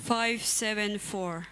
574.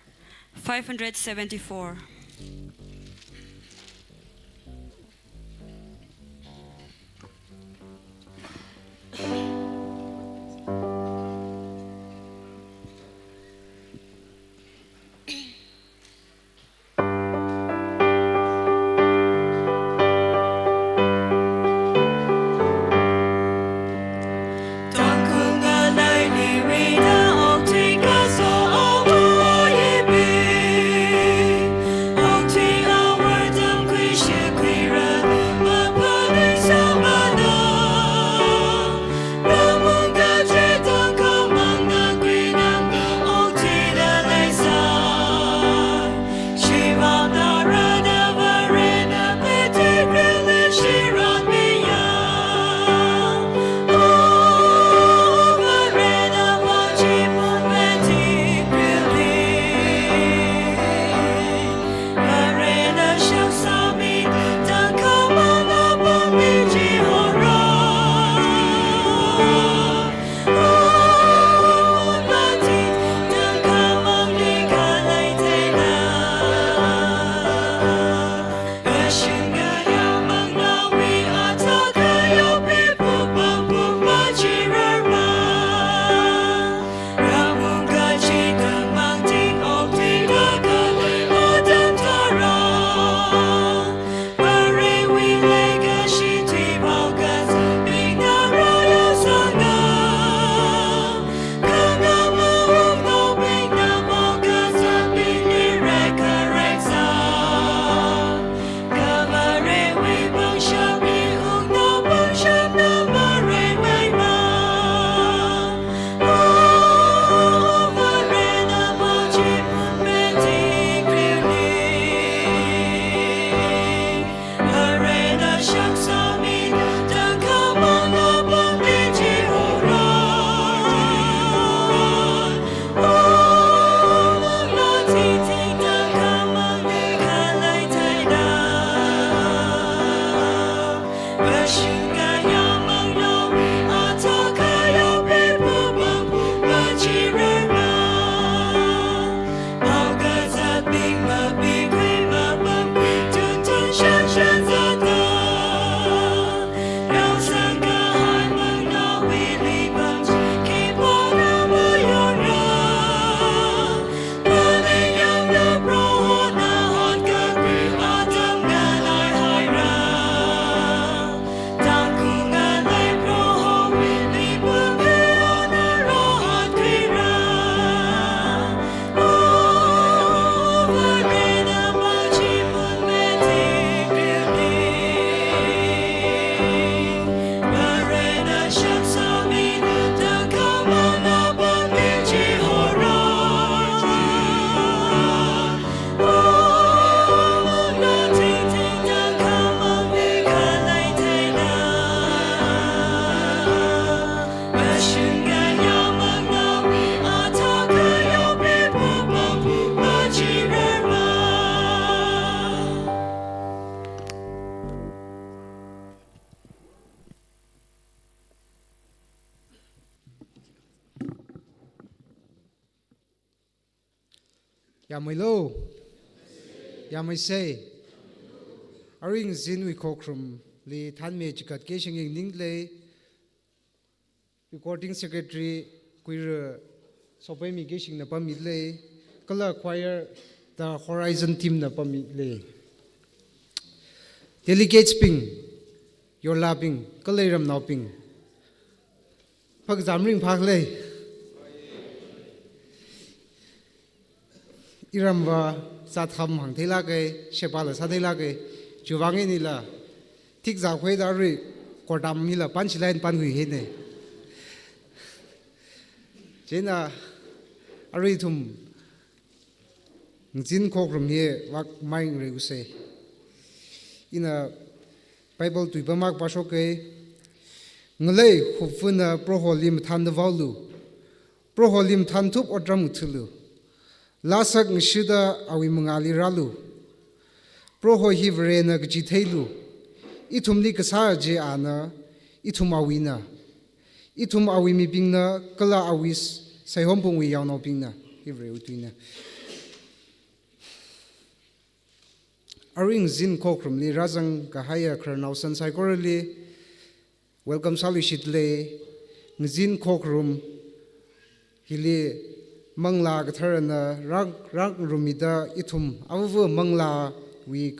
Yamilo, Yamise, Aring Zin we Kokrum, Lee Tanme Chikat Kashing in Ningley, Recording Secretary, Queer Sopemi Gashing the Pamidley, Color Choir, the Horizon Team the Pamidley. Delegates Ping, your lapping, Colorum Nopping. พักจำริงพักเลยอิรัมว่าสัตว์ทำหังเทลาเกยเชปาลสัตว์เทลาเกยจูวังเงินี่ละทิกจากคุยดารีกอดำนี่ละปันชิลายปันหุยเห็นเนี่ยเจน่าอารีทุมจินโคกรมเย่วักไม่เรื่องเสอินะไบเบิลตุยบมากปัสโอเกยงเลยขุบฟุนะโปรโฮลิมทันเดวอลูโปรโฮลิมทันทุบอดรมุทุลูลาสักงชิดาอาวิมงาลิราลูโปรโฮฮิวเรนักจิเทลูอิทุมลิกษาเจอานะอิทุมอาวินะอิทุมอาวิมีปิงนะกลาอาวิสใส่หอมพงวิยาวนอปิงนะฮิวเรอุตุยนะอาริงจินโคกรมลีราจังกะไฮยาครนาวสันไซโครลีWelcome salushit le ngzin khokrum hili mangla gatharana rak rumida ithum awu mangla week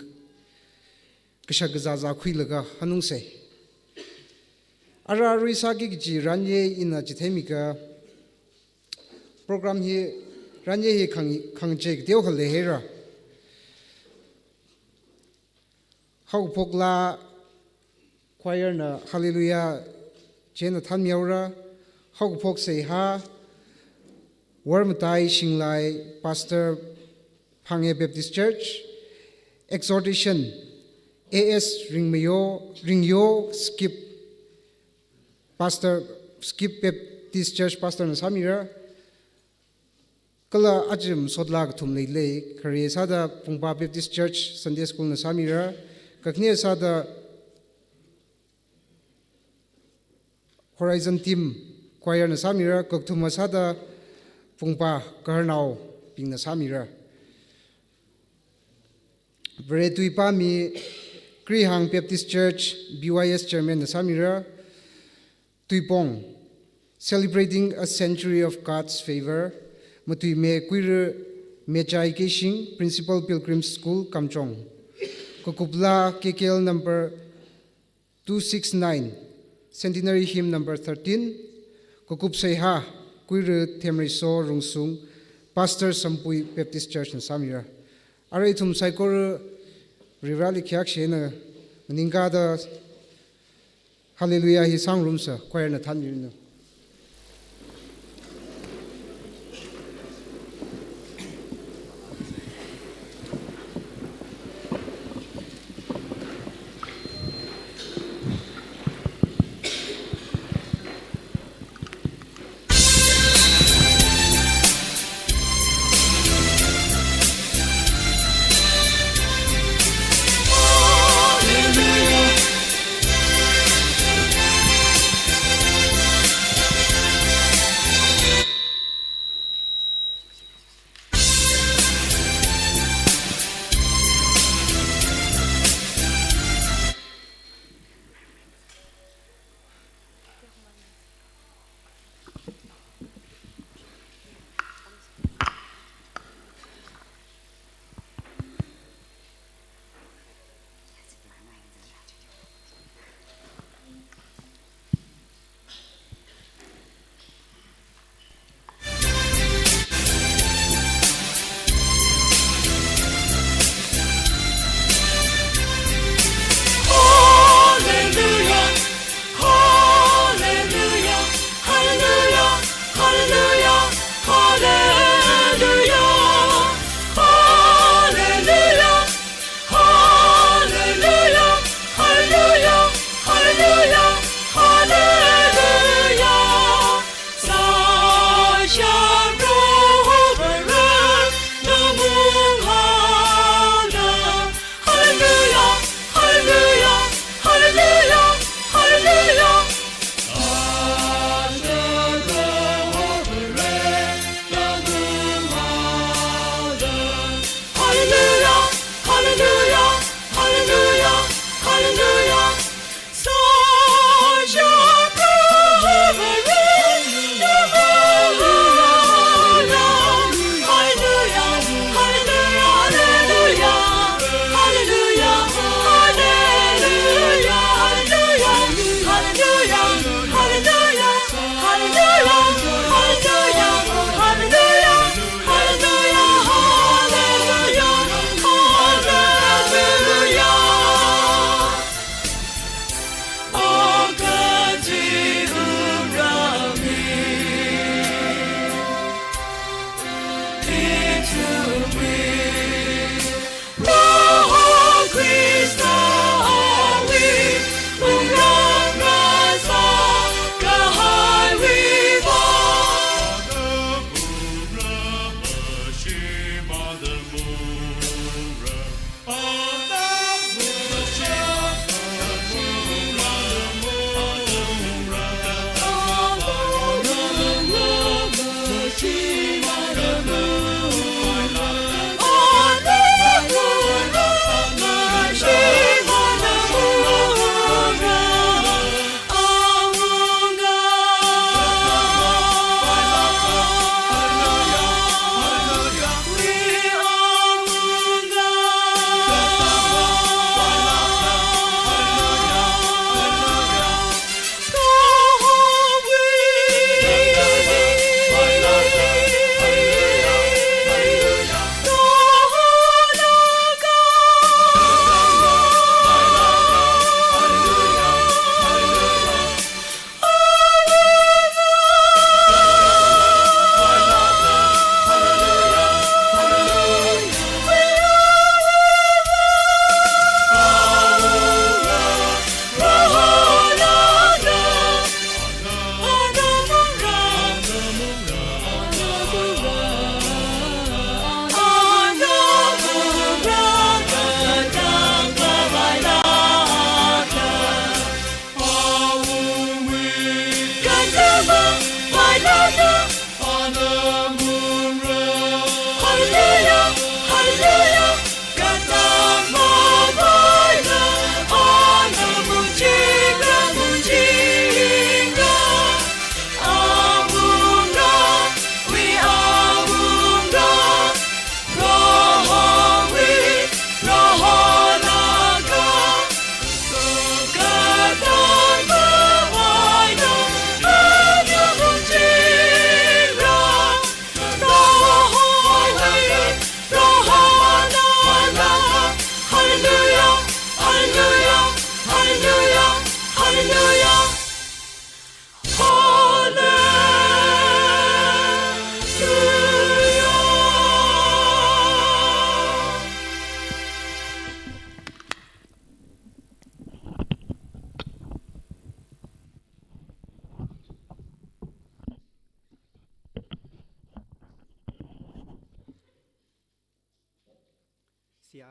kisha gaza khuilaga hanungse ara risagi ji ranye ina chithemika program hi ranye hi khangje deu khale hera hau pokla choir na hallelujah chen than miaura hok phok sei ha warmtai singlai pastor Phange Baptist Church exhortation AS ringyo skip pastor skip Baptist Church pastor na samira kala ajim sodlag thum nei le khare sada Pungpa Baptist Church Sunday School na samira kakne sada Horizon Team Choir na samira kokthuma sada Pungpa Karnao ping na samira Vere tuipa mi Krihang Baptist Church BYS Chairman na samira Tuipong celebrating a century of God's favor matui me kuir mechai kishing Principal Pilgrim School Kamchong kokupla KKL number 269 Centenary Hymn number 13, Kokup Seha, Kuiru Temriso Rungsung, Pastor Sampui Baptist Church in Samira. Araitum Saikor Rivali Kiakshena, Ningada Hallelujah, he sang roomsa, choir Nathan.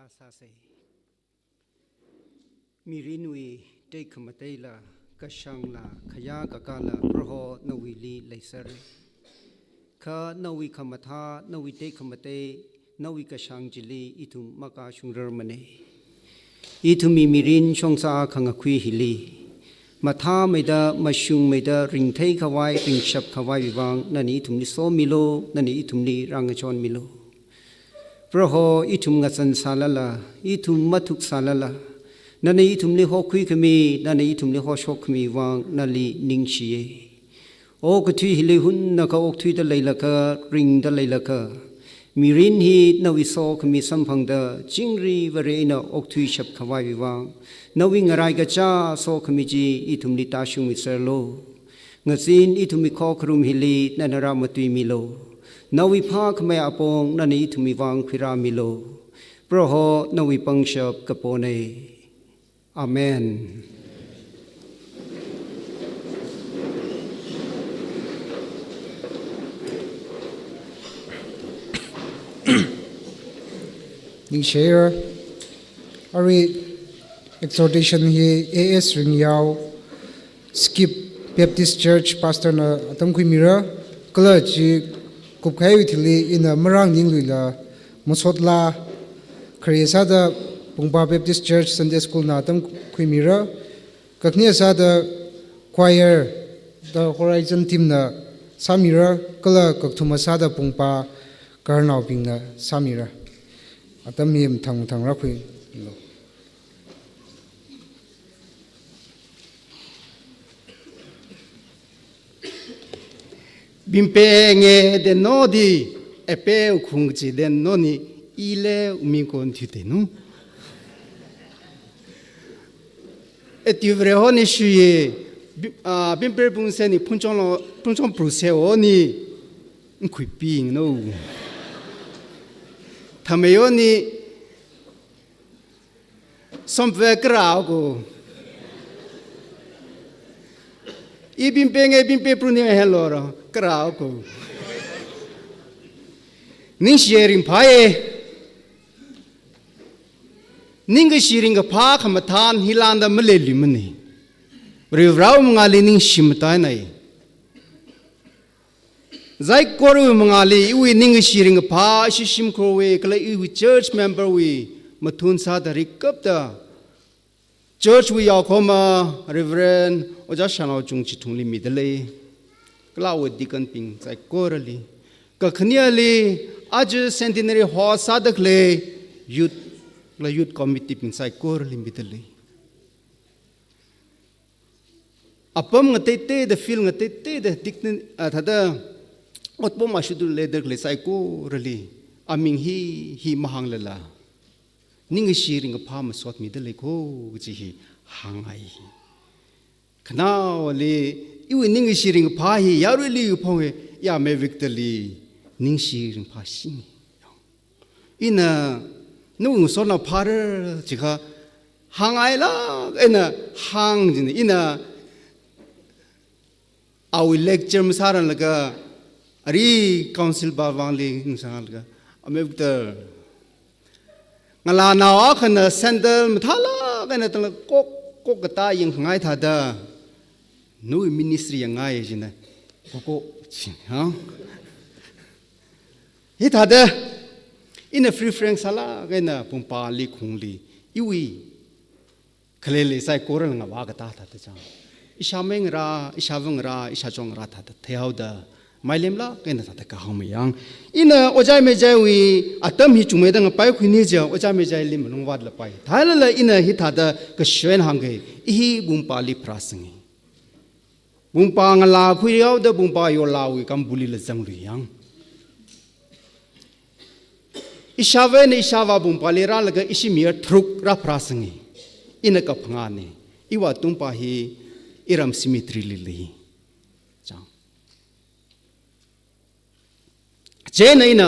ซาเซมีรินุยเด็กขมเตลากะชังลาขยากะกาลาพระโหนวิลีไลเซเรขานวิขมทานวิเด็กขมเตนวิกะชังจิลีอิทุมมกาชุงเรมเนอิทุมีมิรินชงซาขังคุยฮิลีมาท่าไม่ได้มาชุงไม่ได้ริงเทยขวายริงฉับขวายวิวังนั่นอิทุมนิโซมิโลนั่นอิทุมนิรังชอนมิโลพระโหอิทุมกัสันซาลาลาอิทุมมัทุกซาลาลานั่นอิทุมนิโฮคุยขมีนั่นอิทุมนิโฮชกขมีวังนั่นลินิงชีเอโอกทุยฮิลิหุนนักอกทุยตะเลยละกะริงตะเลยละกะมีรินฮีนวิโซขมีสัมพังดาจิงรีวเรนะอกทุยฉับขวายวิวังนวิงอะไรกะจ้าโซขมิจีอิทุมลิตาชุมิเซโลงซินอิทุมิขอครุมฮิลีนันรามตุยมิโลนวิภาขมยอปงนันอิทุมิวังพิรามิโลพระโหนวิปังชับกะโปเนอาเมนนิ่งเชียร์อารี exhortation ฮี AS ริงยาว skip Baptist Church pastor นะตั้งคุยมิระก็เลยจีกุบใครวิธีลีอินะมรังยิงลุยละมุสดลาคริสต์ซาดะปุงปา Baptist Church Sunday School นะตั้งคุยมิระกักเนี่ยซาดะ choir the Horizon team นะสามิระก็เลยกักทุมาซาดะปุงปาการนาวปิงนะสามิระอาตมีมทางรักคุยบิมเปงเดนโนดีเอเปลคุงจีเดนโนนี่อีเลอุมิคนทิเตนุเอติวเรโฮนิชุยบิมเปปุงเซนี่พุ่งจงปรุเซโอนี่คุยปิงโนทำไมโอนี่สมเวกราวกูอีบิมเปปรุนี่เฮลโลรกราวกูนิ่งเชียริมพายนิ่งก็ชีริงกับพาขมทานฮิลันดามเลลิมันนี่ริวราวมงาลีนิ่งชิมตายไหนใจกอรูมงาลีอีนิ่งก็ชีริงกับพาชิมโครเวก็เลยอีเชิร์ชเมมเบอร์วีมาทุนซาดาริกับตาChurch we are comma Reverend Ojashana Jung Chitung Limidale Glaw Deacon Ping Sai Korali Kakniali Aj Centenary Hall Sadakle Youth Committee Ping Sai Korali Midale Apam ngate the feel ngate the dictin thada otpom ashudu leder le sai korali aming hi mahang lala ning shiring a palm sot me the leko ji hangai kana le iwi ning shiring pa hi yaruli upong ya me victory ning shiring pa sing ina nu so na par jiga hangai la ina hang ina our lecture masaran laga ari council bawang le insang laga ame victor ngala na khana sandal mathala kana tala kok kata yang ngai thada nu ministry yang ngai jina kok chin ha hi thada in a free frank sala kana pumpa li khungli iwi khlele sai koral nga wa kata thada cha ishameng ra ishaveng ra ishachong ra thada theauda mailem la kana thada ka hamayang ina ojai me jai wi atam hi chume dang pai khuni ja ojai me jai lim nong wad la pai thala ina hi thada ka shwen hange hi bumpa li prasangi bumpa ngala khu yaw da bumpa yo lawi kam buli la jang lu yang ishave ne ishava bumpa le ra laga ishimir thruk ra prasangi ina ka phanga ne iwa tumpa hi iram symmetry li chang jena ina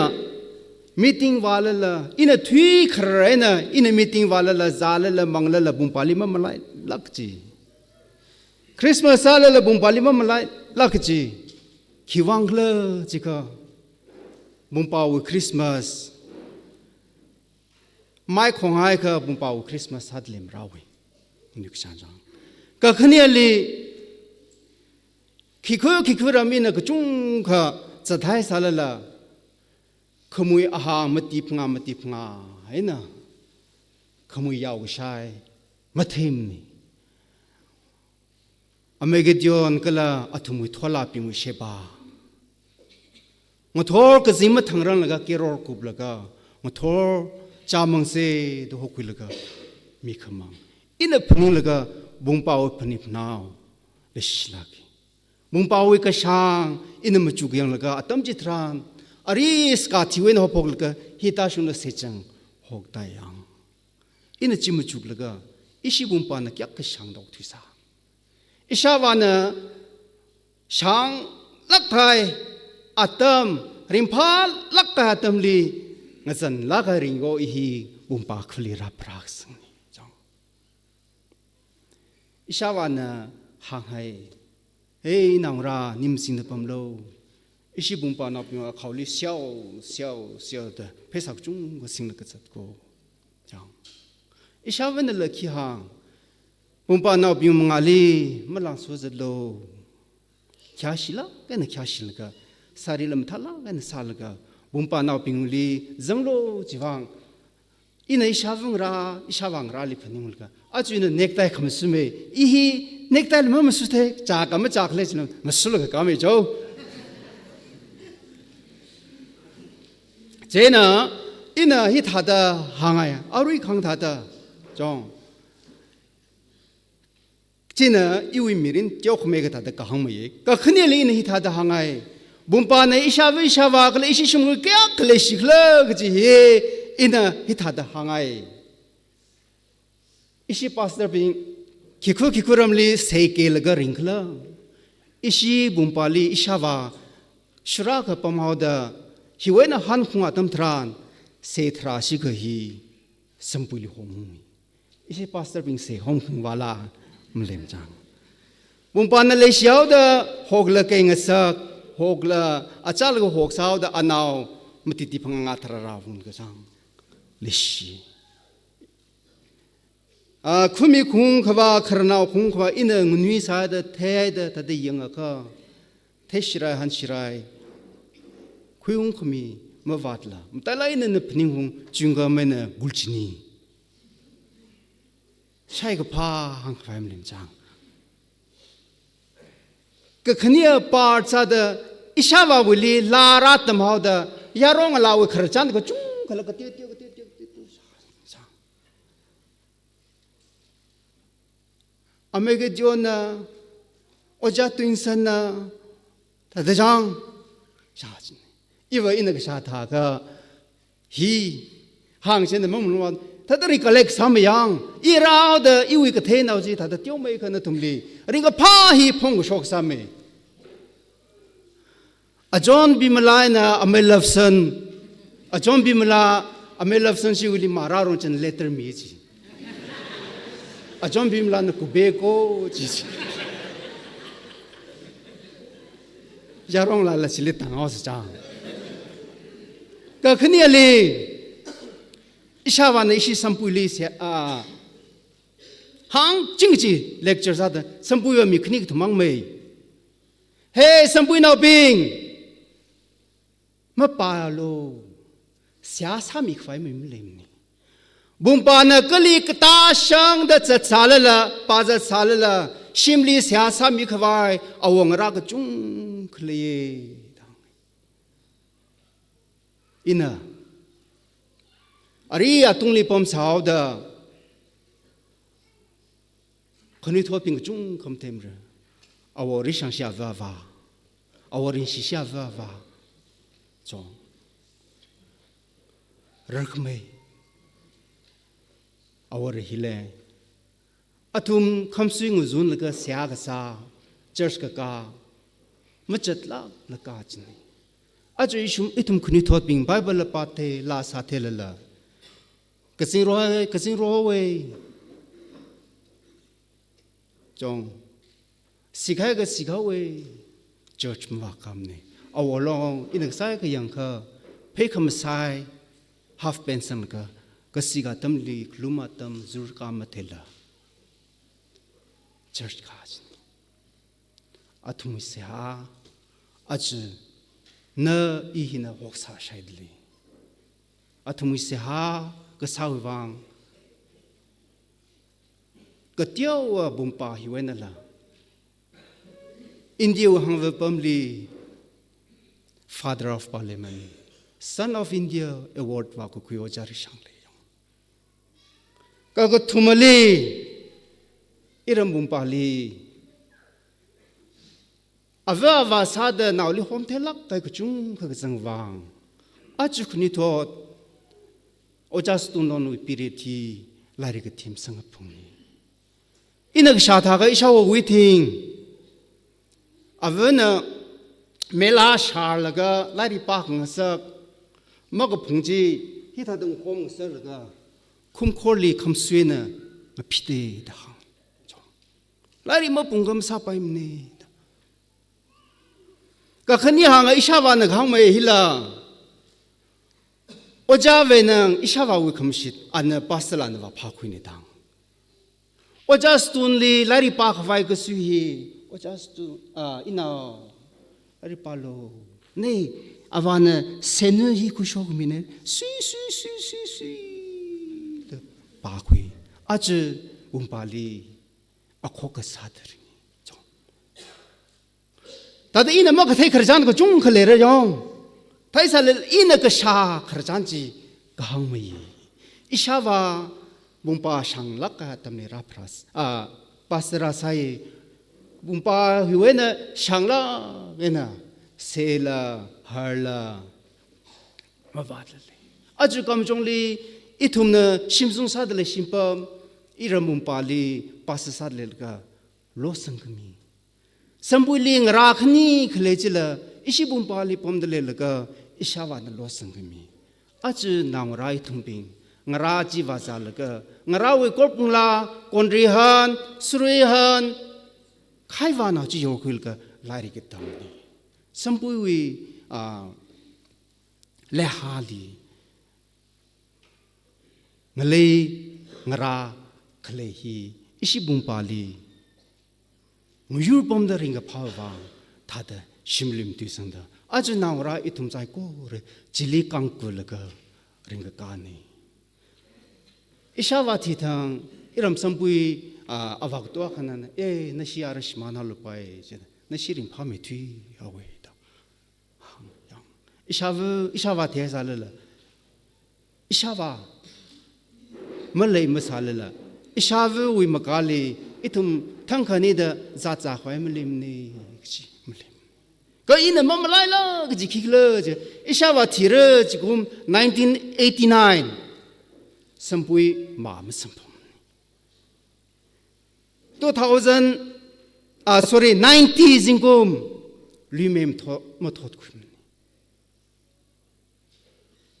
meeting wala la ina thui khrena ina meeting wala la zala la mangla la bumpali ma malai lakji Christmas sala la bumpali ma malai lakji khiwangla jika bumpa wi Christmas mai khong hai ka bung pau Christmas hat lem rawi nik shan jang ka khania li khi khu rami na ka chung kha chathai salala khmui aha mati phanga hai na khmui yaw shai mathim ni amegedion kala athumui thola pingu sheba ngothor ka zima thangrang laga keror kup laga ngothor chamang se do hokui laga mi khamang ina phung laga bungpaw phanip naw leshlaki bungpaw ka shang ina machu gyang laga atam chitran aris ka thiwen hopok laga hita shuna sechang hok ta yang ina chimuchuk laga ishi bungpa na kyak ka shang dok thisa ishawana shang lakthai atam rimphal lakka atam li ngazan laka ringo ihi bumpa khuli raprak sing jong ishawana hanghai hey nangra nimsing na pamlo ishi bumpa na pyo khawli xiao da pesak chung go sing na kachat ko jong ishawana lakhi hang bumpa na pyo mangali malang so zalo khyashila kana khyashil ka sarilam thala kan salga bumpa naw pinguli zanglo jiwang ina ishawang ra li phaningul ka achuina nektai khamsume ihi nektai ma masuthe cha kam cha khle chino masul ka kame jo jena ina hi thada hangaya arui khang thada jong jena iwi mirin kyo khme ga thada ka hangme ka khne le ina hi thada hangai bumpa na ishawa kala ishi shumgu kya kala shikla gaji he ina hitada hangai ishi pastor bing kikhu ramli seike laga ringkla ishi bumpa li ishawa shura ka pamauda hiwena han khunga tam thran se thra shi ga hi sampuli hom ishi pastor bing se hom khung wala mlem jang bumpa na le shiao da hogla ke ngasak hogla achal go hog sao da anaw matiti phanga tharara hun ga sang lishi khumi khung khawa kharnaw khung khawa ina ngunwi sa da thai da ta de yang ka theshirai han shirai khuyung khumi ma watla mtala ina na phning hung chunga mena gulchini shai ga pha hang khwaim lim chang ka khania part sa da ishawa wili la rat tam haw da yarong law kharchan ko chung khala ka tiu sa amege jona oja tuinsan na ta da jang sha chin iwa ina ka sha tha ka hi hang chen da mong lo ta da ri collect sam yang irao da iwi ka the naw ji ta da tiu mai ka na tumli ring ka pha hi phong ko shok sam me Ajon bimala na amelafsan ajon bimala amelafsan si uli mararon chen letter mi ji ajon bimala na kubeko ji yarong la la silit tang os cha ka khni ali ishawa na ishi sampuli se hang jingji lecture sa da sampuyo mi khni thmang mei hey sampui now bing ma pa lo sia sa mi khwai mi lem ni bumpa na kali kta shang da cha chalala pa za chalala shimli sia sa mi khwai awang ra ka chung khle ina ari atungli pom sao da khani thoping chung kham them ra awori shang sha va awarin shi sha va chong rakme awar hile atum khamsing uzun laga sya ga sa church ka machat la ka chin aju ishum itum khuni thot bing bible pa the la sa the la kasing ro we chong sikhai ga sikhawe church ma kamne awolong inak sai ka yang kha phe kham sai half pension ka ก็สิกาตัมลีคลุมาตัมจูร์กามาเทลาเชิร์ชคาจอัตุมิเสียอาจเนอีหินาวักษาชัยดลีอัตุมิเสียก็สาววังก็เที่ยวบุมปาหิวนั่นละอินเดียหังเวปัมลี Father of Parliament Son of India Award ว่าก็คุยว่าจาริชังเลยก็ทุมลีอิรัมบุมปาลีอเวอวาซาเดนาวลิฮอมเทลักแต่ก็จุงก็จังวังอาจุคนิทอดโอจัสตุนนวิปิริทีลาริกทีมสังพงอินักชาทาก็อิชาววิทิงอเวนเมลาชาลก็ลาริปากงสักมกพงจีที่ถ้าดึงคมสักก็คุมโคลีคำสวยนะมาพิเดดาลาริมาปุ่งกำซาไปมันนี่ก็ขันยี่หางอิชาวานักหางไม่ฮิลาโอจาเวนังอิชาวาวิคำชิดอันนั้นปัสลานว่าพาคุยในดังโอจาสตุนลีลาริปากไฟก็สุยโอจาสตุอินาลาริปาโลนี่อาวานเซนฮีคุชอกมิเนสุปาคุยอาจจะบุมปาลีอโคกษาดริจงแต่อินมักเทครจานก็จุงขเลระยองไทยสัลอินก็ชาครจานจีก็หังไม่อิชาวาบุมปาช่างลักกะตำเนราพรัสปัสราไซบุมปาหิวเนช่างละเวนะเซลาฮาร์ลามาบาดเลยอาจุกำจงลีอิทุมเนชิมซุงซาดเลชิมปมอิรมุมปาลีปัสซาดเลลกาโลสังกมีสัมปุลิงราคณีเคลจิลอิชิบุมปาลีปมเดเลลกาอิชาวานโลสังกมีอาจุนางไรทุมปิงงราจีวาซาลกางราวิกอปุงลาคอนริฮันสุริฮันใครวานาจีโยคุลกาลาริกิตัมนีสัมปุยเลฮาลีงเลยงราเคลฮีอิชิบุมปาลีงยูปมเดริงกับพาวางทัดชิมลิมตุสันดาอาจนาวราอิทุมใจกูเรจิลิกังกุลกะริงกับกานีอิชาวาทิทังอิรัมสัมปุยอวักตัวขนาดนั้นนชีอาร์ชมานาลุไปเจนชีริมพามิทุยเอาไว้ดาอิชาวาเทสาเลละอิชาวาเมื่อไรมาสาเลละอิชาววิมกาลีอิทุมทั้งคนนี้เดจัดจ่าไว้ไม่ลิมนี่จีไม่ลิมก็อินมันมาไล่ละก็จีคิกเลยจีอิชาวาทีเรจีกุม1989สัมปุยมาไม่สัมพุ90 จิงกุมลืมเอ็มมาทอดคุณ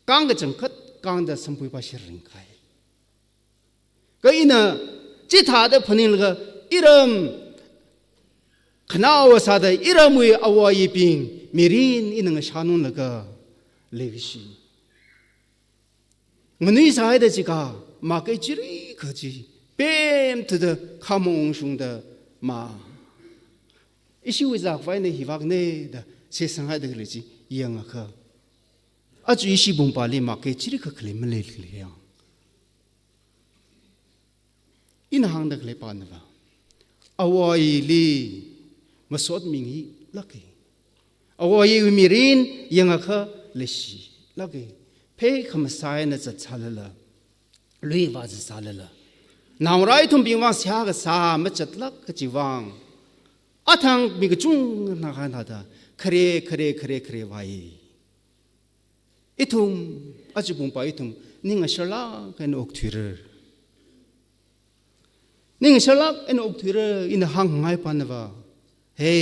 กังก็จังคัดกังเดสัมปุยภาษาริงไกก็อินะจิตหาเดพนิลก็อิรัมขณะวาสาเดอิรัมวิอวายปิงมิรินอินังชานุนลก็เลวิชีเงินสายเดจิกามาเกจิริขจีเป็นทุดขามงชุงเดมาอิชิวิจากไฟในหิวักเนเดเสสังหายเดกเลจิยังอ่ะค่ะอาจุอิชิบุมปาลีมาเกจิริขเคลมเลลเคลียงอินหางเดกเลปานวะอวายลีมาสวดมิงฮีลักเกอวายวิมิรินยังอ่ะค่ะเลชีลักเกเพ่ขมสายนะจัดชาลละลุยวาจัดชาลละนาวไรทุ่มบิวังเสียกษาไม่จัดลักกจีวังอาทังมีกจุงนักขันทัดเครไว้อิทุมอาจุบุมไปอิทุมนิ่งเชลักเอ็นอกถือนิ่งเชลักเอ็นอกถืออินหังไงปานวะเฮ้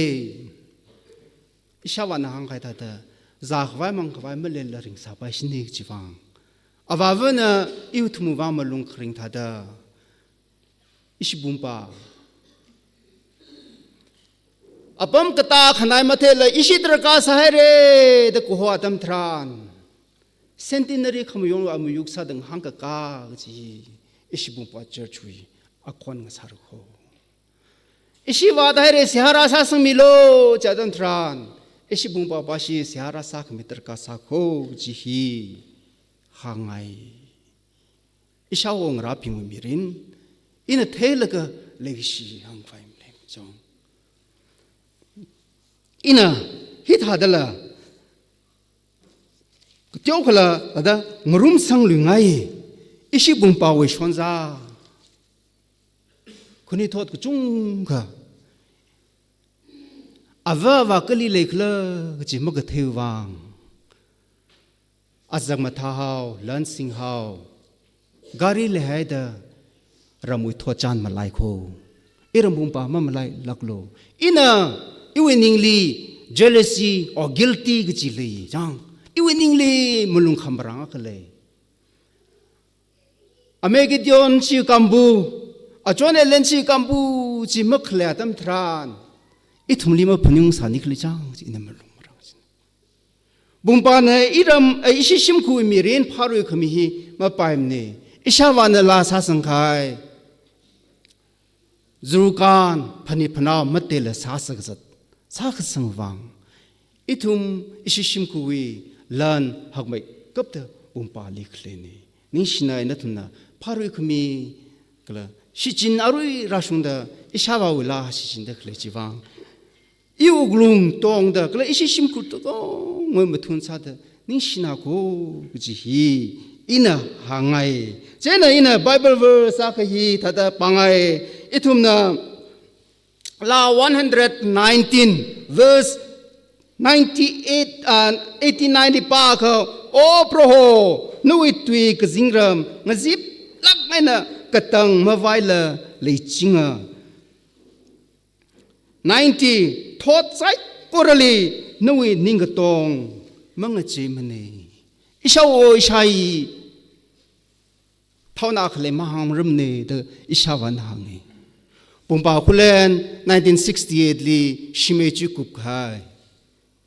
อิชาวานะหังไงทัดจากไว้มังไว้ไม่เล่นละริงสาบายชินิกจีวังอาวาวนอิวทุมวังมาลงคริงทัดอิชิบุมปาอปมกตาขนายมาเทลอิชิตรกาสหเรเดกุหัวตัมทราน centenary khamyong amuyuk sadang hangka ka ji ishibung pa church wi akon nga sarko ishiwa daire sihara sa milo chadan tran ishibung pa bashi sihara sa khmitar ka sa kho ji hi hangai ishawong raping mirin ina thelaga legishi hang faim le jong ina hit hadala tiêu khala ada ngrum sang lungai ishi bungpa we shonza kuni thot ku chung kha ava va kali lekla chi mag theu wang azak ma tha hao lan sing hao gari le haida ramui tho chan ma lai kho iram bungpa ma malai laklo ina iweningli jealousy or guilty gi le jang iweningli mulung khambrang khale amegidion chi kambu achone lenchi kambu chi makhle atam thran ithumli ma phuning sani khli chang ina mulung marang bumpa na iram ishishim khu mirin pharu khami hi ma paimne ishawana la sa sangkhai zurukan phani phana matela sa sagsat sa khasangwang ithum ishishim khu wi lan hakmai kapta bumpa likhleni nishina inathuna pharui khumi kala shichin arui rashungda ishawa wala shichin da khle chiwang iuglung tongda kala ishishim ku to ngoi mathun sa da nishina ko ji hi ina hangai jena ina bible verse ka hi thada pangai ithumna la 119 verse 98 and 1890 pa ka o proho nui tui ka zingram ngazip lak mena katang mawaila leichinga 90 thot sai korali nui ningatong manga chemane ishawo ishai thawna khle maham rumne de ishawan hangi pumpa khulen 1968 li shimechi kup khai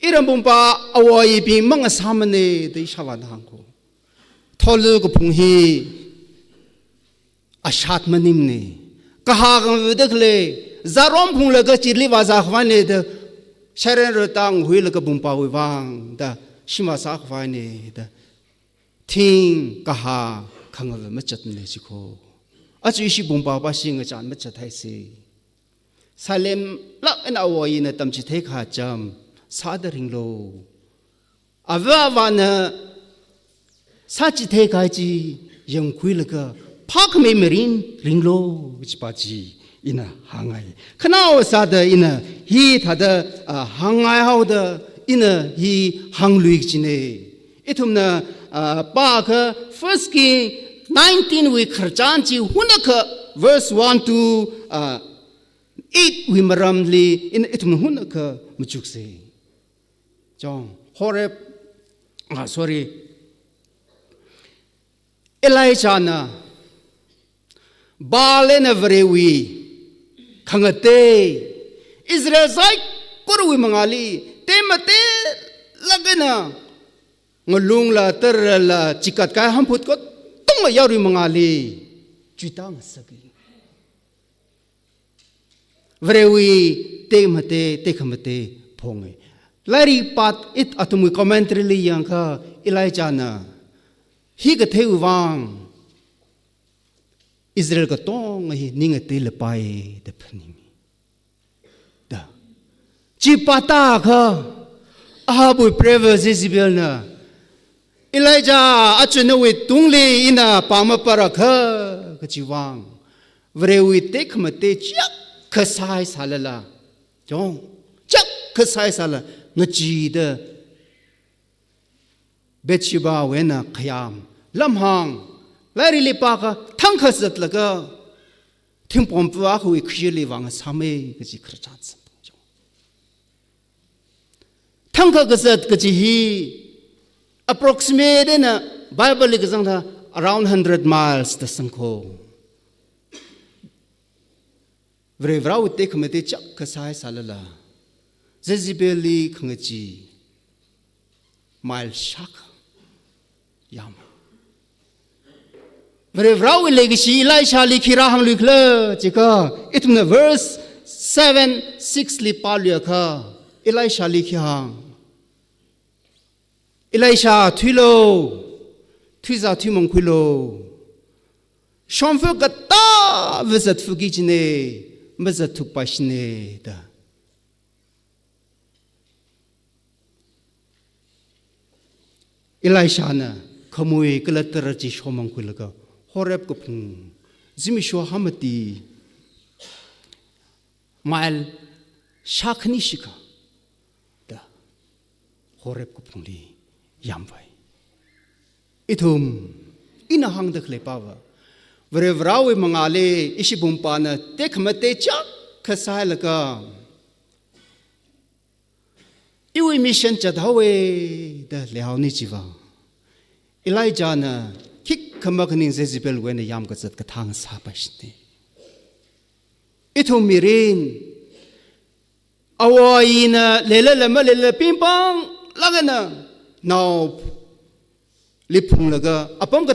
iram bumpa awai bi manga samane de ishawan hangko tholu ko phunghi ashat manimne kaha gam vedakle zarom phungla ga chirli waza khwane de sharen rotang huil ka bumpa wang da shima sa khwane da thing kaha khangal ma chatne chiko achu ishi bumpa ba singa chan ma chathai se salem la an awai na tamchi the kha cham sadaring lo avana sachi the kai ji yang khuilaka phak me merin ringlo chpachi ina hangai khnao sada ina hi thada hangai hauda ina hi hanglui chine ithumna pa kha first king 19 we kharchanchi hunaka verse 1 to 8 we maramli in ithumna hunaka muchukse jong horeb sorry Elijah na balena vrewi khangate Israel sai korwi mangali temate lagena ngolung la terla chikat kai hamput ko tung yari mangali chitang sagi vrewi te khamate phonge lari pat it atumi commentary li yang kha Elijah na hi ka theu wang Israel ka tong hi ninga te le pai de phani da chi pata kha ahabu prever Jezebel na Elijah achune we tungli ina pama para kha ka chi wang vrewi te khmate chak khasai salala jong chak khasai sala ngachi de Betsheba wena khayam lamhang lari lipa ka thang khasat laga thimpom pa hui khili wang same gi khrachan sam thang kha gasat gi hi approximate na bible gi jang tha around 100 miles the sangkho vrevrau te khmete chak khasai salala Jezebel li khangchi mile shak ยามเวลาเราเล็กชีไลชาลิคิราหังลิคเลจิกาอิทุนเวอร์ส7-6ลิปาลีค่ะอิไลชาลิคิหังอิไลชาทุโลทุซาทุมงคุโลชอมฟุกตาวิจัดฟุกิจเนมิจัดทุกปัชเนดาอิไลชานะขโมยกลัตระจิชอมงคุลกะฮอร์บกพุงจิมิชัวฮามตีมาลชาคนิชิกะดาฮอร์บกพุงลียามไว้อิทุมอินาหังดักเลปาวะเวรวราวิมังอาเลอิชิบุมปานะเตคมาเตจักขสายลกะอิวิมิชันจัดฮาเวดาเลฮาวนิจิวาอิไลจานะคิกขมักนินเซซิเบลเวนยามกษัตริย์กระทางสาบชนีอิทุมิรินอวายนะเลเลเลมเลเลปิมปังลักนะนาวลิพุงละก็อปมก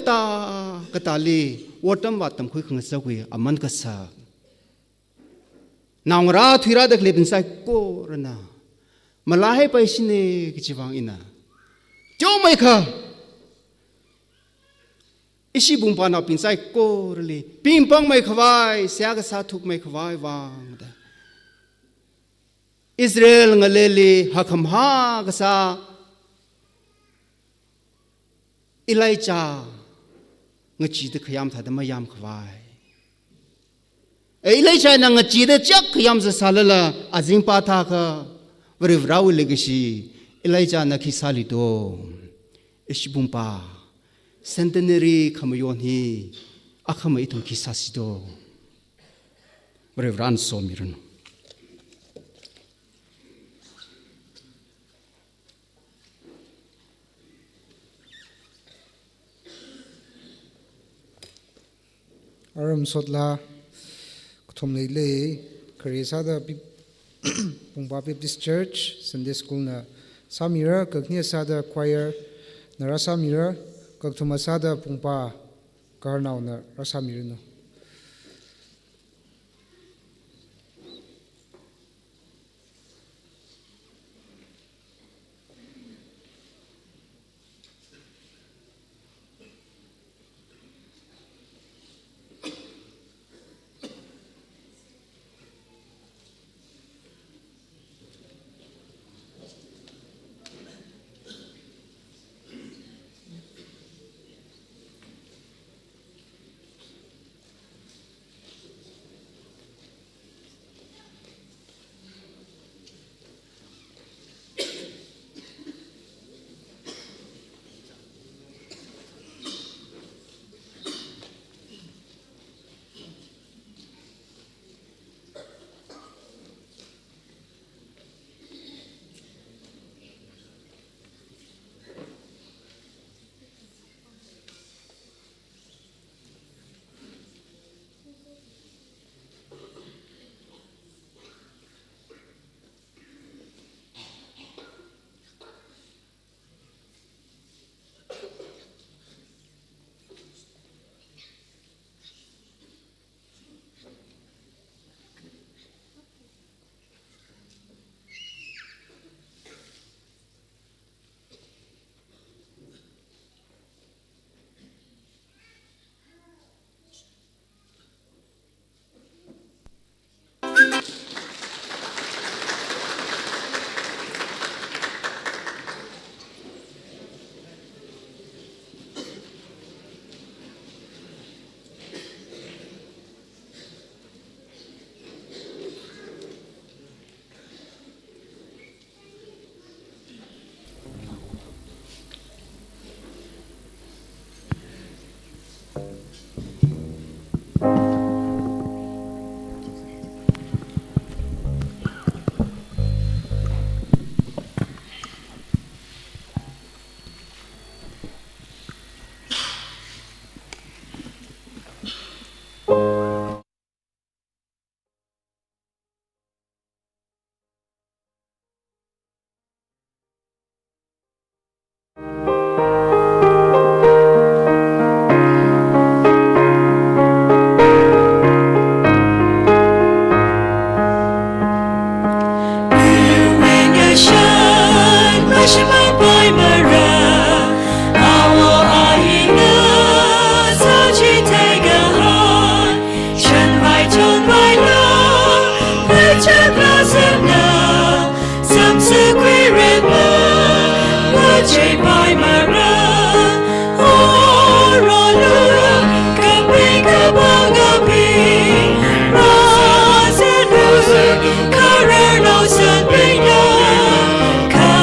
ตาลีวอตัมวัตัมคุยขงสักวีอามันกษานางราธุระดักเลปินไซโกรนะมาลาให้ไปชินเนกิจวังอินะโจไม่ค่ะอิชิบุมปานาปินไซโกรลีปิมปังไม่ขวายเสียกษาทุกไม่ขวายวางดาอิสราเอลงเลลีหักขมหากษาอิไลจางจีดขยามทัดมายามขวายอิไลจานางจีดจักขยามจะสาลละอาจิงปาทากะวริวราวิเลกชีอิไลจานักฮิสาลิโตอิชิบุมปาเซนเตเนรีขมยอนฮีอาขมอิทุมคิสาสิโตวริวรานโซมิรุนอารมณ์สดละทมเลยเลยคริสาดาปุงปาปิสเชิร์ชซันเดย์สคูลนะสามีระกักเนียสาดาควายร์นราสามีระกักทมาสาดาปุงปาการนาวนะราสามีระนะ chê bai mà ra ô rô lửa cà bê cà ba ngà bì ra sẽ đưa khá rơ nâu sân bê nhờ khá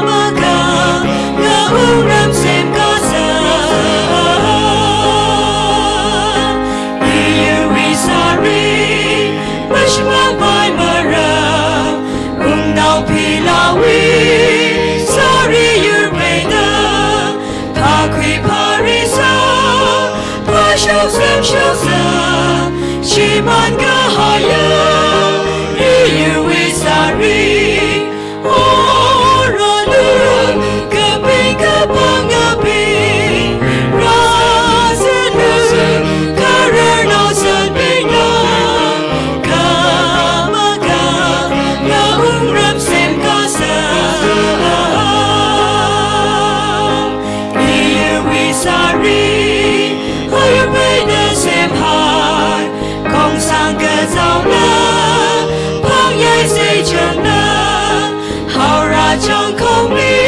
mà khá ngà u râm xem có sơ yêu vì sorry bash ma bai mà ra đau phi la vi sorry you're better pa quy parisa pa show some she man ga haya you we sorry oh run ka be ka banga be razen karar no san be trong không đi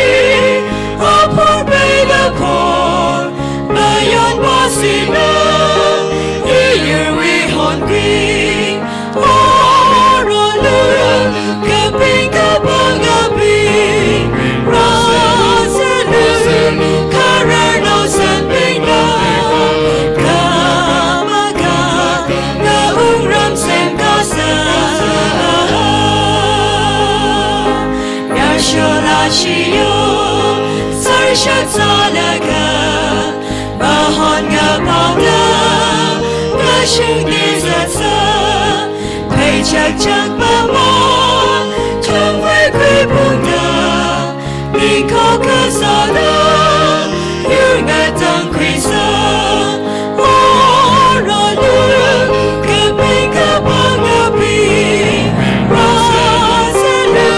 ở phố bay đã khổ mà yon quá xin nữa yêu vì hồn quy ô rồi lửa cả bình cả ba ngà bì ra sẽ đưa cả ra đâu sân bình đó cả mà cả ngà ung ram xem có sợ Shola chiyo, sar shat salaga, bahon nga bawla, nga shung ni zat sa, pay chak chak ba mo, chung way kwe bunda, ni ko ka sa da, yu nga tang kwe sa, o ro lu, ka pi ka ba nga pi, ra sa lu.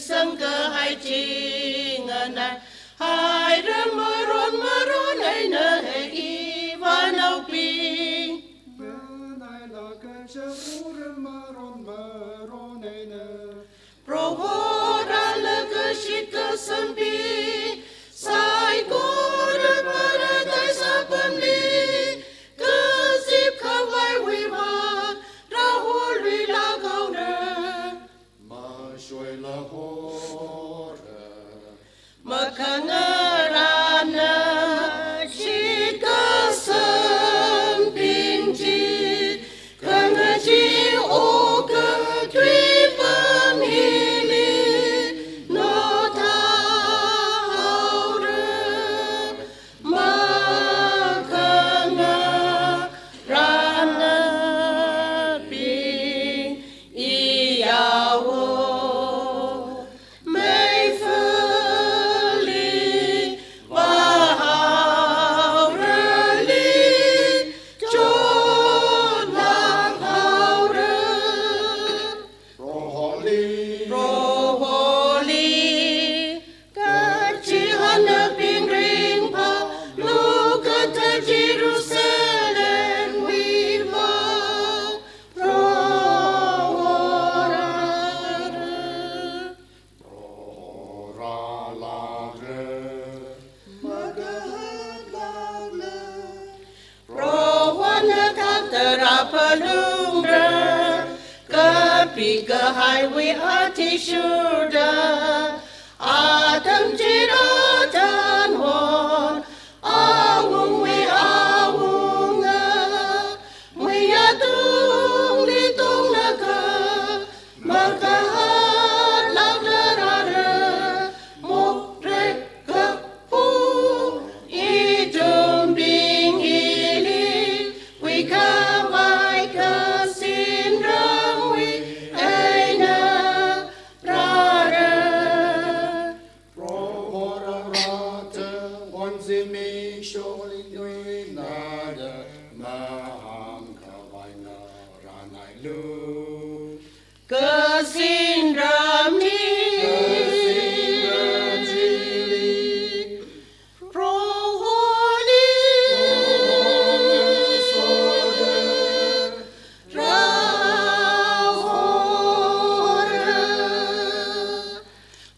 Sang cơ hai chi ngân này hai đêm mơ rôn ấy nở hệ y và nấu pin này là cái sẽ u râm mơ rôn ấy nở provo đã là cái shit cái sân pi sai cô đã mơ ra tay sa bầm đi cái dịp khao vai huy hoa ra hồ lụy la câu nở mà xuôi là hồ Proholi, Kachihan Ping Ring Pa, look at Jerusalem, we vow. Piga highway ati shuda Adam jiratan hon Awung we awunga We atung litung naga Magahat laglarara Mukrek kapu Idum bing hili We kawai kasindram we Kasindram ni Proholi Rahora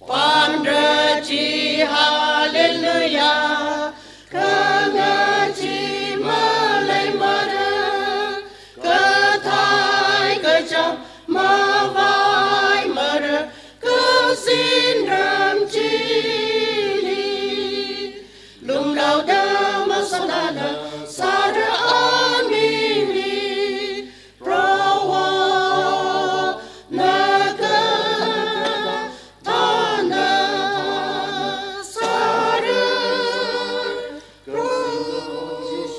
Pandraji Hallelujah Kangaji Malay Mara Kathai Kajam Mawai Mara Kasindram Chili Lung Lao Dama Salala Sada Amili Prawa Naga Tana Sada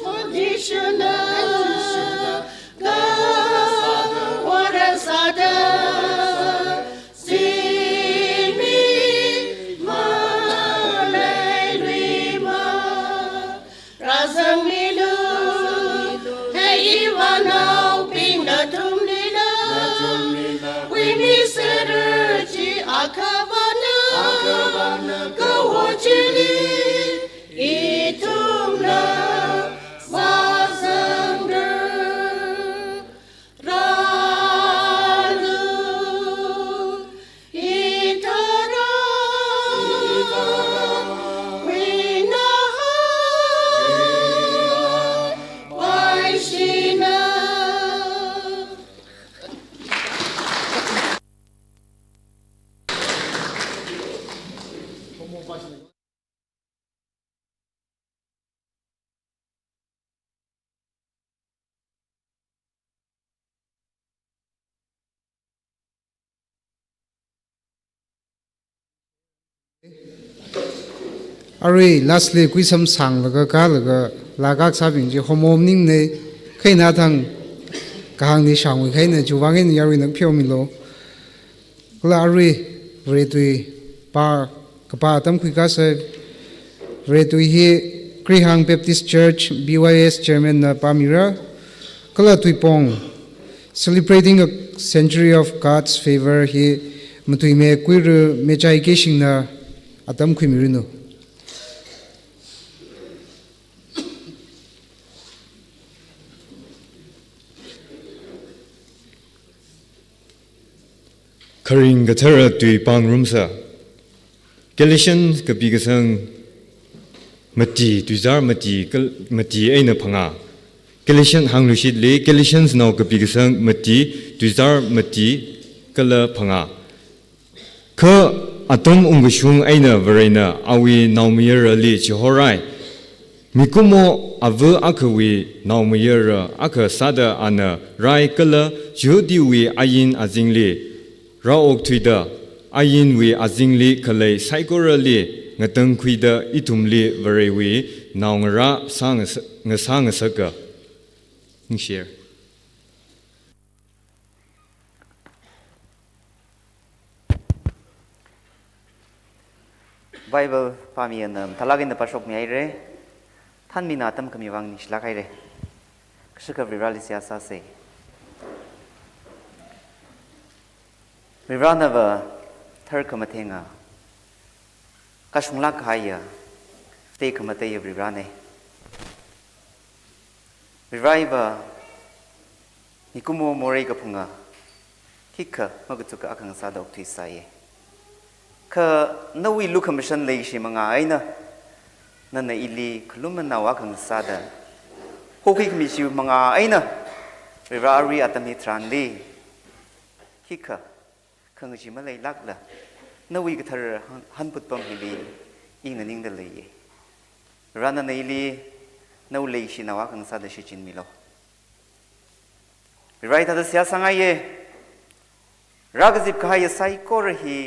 Conditioner Wara Sada Simi Malay Rima Razang Milu Hey Iwanau Pinatum Lila Wimi Serji Akavana Kawachili Itumna Wazangder Ralu Itara Winaha Vaishina Ari lastly kui sam sang laga ka laga lagak sabing ji homom ning ne khai na thang kahang ni sang wi khai na juwangin yawi nak phyo mi lo kla ari re tui pa kapa tam kui ka se re tui hi Krihang Baptist Church BYS chairman na pamira kala tui pong celebrating a century of God's favor hi mutui me kuiru mechai keshing na atam kui mirino Karing Gatara Tui Pang Rumsa Galatians Kabigasang Mati Tuzar Mati Aina Panga Galatians Hang Lushid Le Galatians now Kabigasang Mati Tuzar Mati Kala Panga Ka Atom Ungashung Aina Varena Awi Naumira Li Chihorai Mikumo Ava Akawi Naumira Aka Sada Ana Rai Kala Jodiwi Ayin Azingli Raok Twida, Ayin we Azingli Kalay Saigorali, Natang Quida Itumli Varewi, Naungara Sang Saka. Share. Bible Pamian Talagin the Pashok Miare, Tan Minatam Kamivang Nishlakaire, Kshaka Viralisia Sase. วิรานะวะเธอขมาเทงะกะชุงลักหายะเตขมาเตยวิรานะวิรายบะนิคุโมโมเรกะพุงะคิกะมะกุตุกะอังซาดอกทิสายคะนวิลุคมชันเลยชิมังไงนะนั่นอิลีขลุ่มนาวะขังซาดะฮุกิกมิชิวมังไงนะวิรารีอัตมิทรันลีคิกะขังจิมาเลยลักละนวิกทาร์ฮันปุตปังฮิลีอิงนันอิงเดลีร้านนั้นอิลีนวเลยชินาวะขังซาดะชิจินมิโลวิราทัดเสียสังไงรักจิบกายไซโครฮี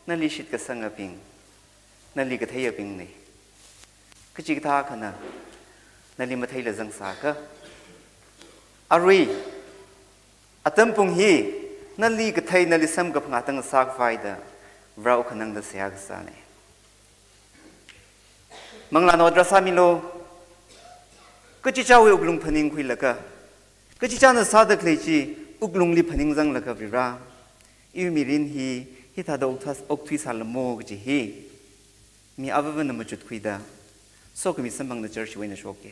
นั่นลิชิตกับสังปิงนั่นลิกเทียปิงนี่ก็จิกท่าขนาดนั่นลิมาเทียละจังสากะอารีอัตมปุงฮีนั่นลิกเทียนั่นลิสัมกับงาตังสากไฟเดเราขนังเดเสียกษาเนี่ยมังลานอดรัสามิโลก็จิเจ้าอุกลุงพนิงคุยละกะก็จิเจ้านั่นสาดกเลยจีอุกลุงลิพนิงจังละกะวิราอิวมิรินฮีฮิตาดอกทวิสาลโมกจีฮีมีอาวันนมาจุดคุยดาโซกมีสัมบังในเจอร์ชเวนโชเก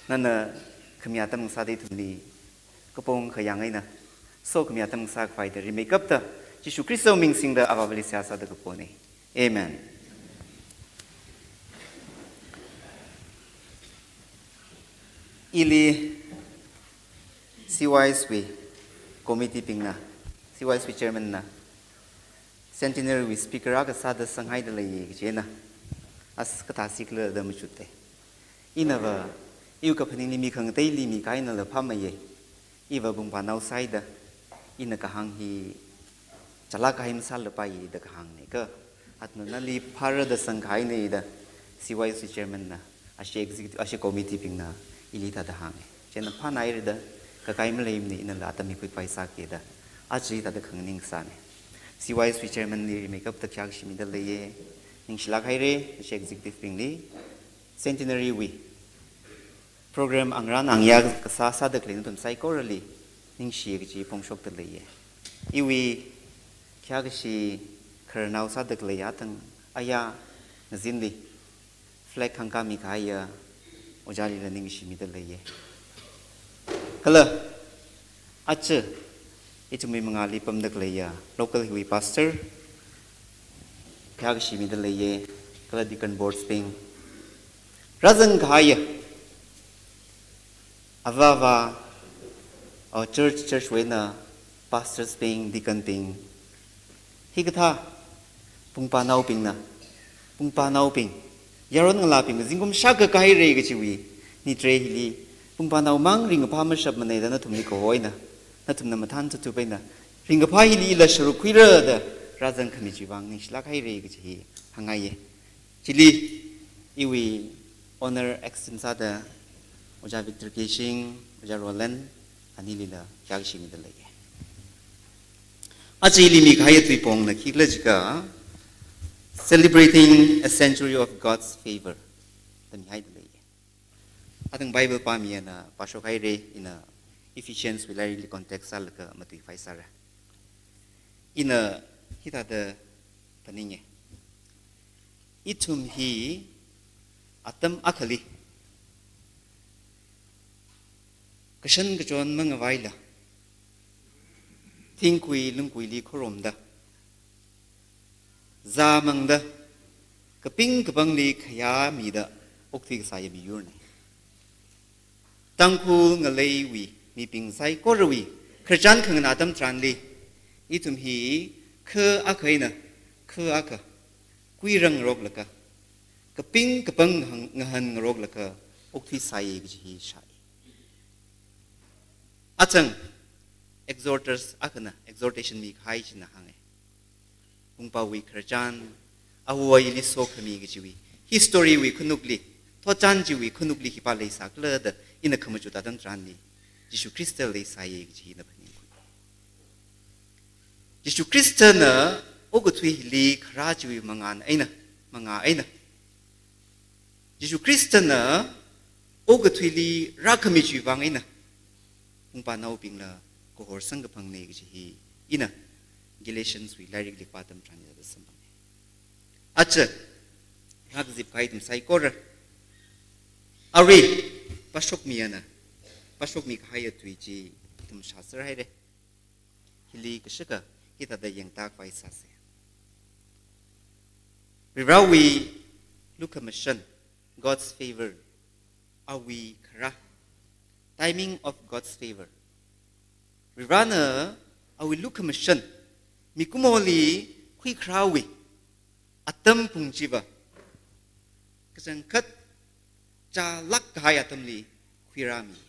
นั่นน่ะขมีอาตัมซาดีทุนลีก็ปงขยังไงนะโซกมีอาตัมซากไฟเดอริเมกับตาจิชุคริสโตมิงสิงดาอาวาเวลิเซียซาดกปนีเอเมนอิลีซีวายสวีคอมมิตี้ปิงนะซีวายสวีเชอร์แมนนะCentenary we speaker aga sada sanghai de lei jena as kata sikle da mchute inava iu ka phani limi khang tei limi kai na la phama ye iwa bung pa nau sai da ina ka hang hi chala ka him sal pa yi da ka hang ne ka atno na li phar da sanghai ne da CYC chairman na ashe executive ashe committee ping na ilita da hang jena pha nai da ka kai ma leim ni ina la ta mi pui paisa ke da aji ta da khang ning sa ne CYC chairman ni makeup ta kyak shimi da leye ning shilak haire she executive ping li centenary we program angran angya ka sa sa da klin tum sai korali ning shi ge ji pongshok da leye iwi kyak shi kharnau sa da kleya tang aya nazin li flag khangka mi khaya ojali la ning shimi da leye hala acha itu may mga lipam na klaya local hiwi pastor kaya kasi midalaye kaladikan board sping razan kaya avava o church way na pastor sping deacon ping higata pungpanaw ping na pungpanaw ping yaron ng laping zingkum shaga kahit ray kachiwi ni tre hili pungpanaw mang ring pamashab manay na tumni ko hoy na natum na matan tu bay na ringa pa hili ila sharu kuira da razan khami jiwang ning shlak hai re gi hangai chili iwi honor extensa da oja Victor Kishing oja Roland anilila kyag shimi da lege achili mi khai tu pong na khikla jika celebrating a century of God's favor tani hai da lege atang Bible pa mi na pasok hai re ina Ephesians will really context alka mati faisara ina hita da paninge itum hi atam akhali kashan gajon mangawaila thingkui lungkui li khoromda zamangda kaping kapang li khaya mi da okthi sa ya bi yurne tangku ngalei wi mi ping sai ko rwi khrijan khang na tam tran li itum hi khe akhaina khe akha kui rang rok laka kaping kapang ngahan rok laka okthi sai gi hi shai achang exhorters akhana exhortation mi khai china hange pungpa wi khrijan awai li so khami gi chiwi history wi khunukli to chan ji wi khunukli hi pa le sak le da ina khamachu ta tam tran ni Yesu Kristus le sai gi na bani Yesu Kristus na ogutwi li khrajwi manga aina Yesu Kristus na ogutwi li rakhami ji wang aina ungpa nau pingla ko hor sang phang ne gi ina Galatians we lyric li patam trani da sambang acha hak zip kai tum sai kor ari pasok miana pasok mi khai tui ji tum shasar hai re hili kshaka kita da yang tak pai sa se we look at mission God's favor are we kara timing of God's favor we runner are we look at mission mikumoli khui krawi atam pungjiba kasangkat cha lak hai atam li khirami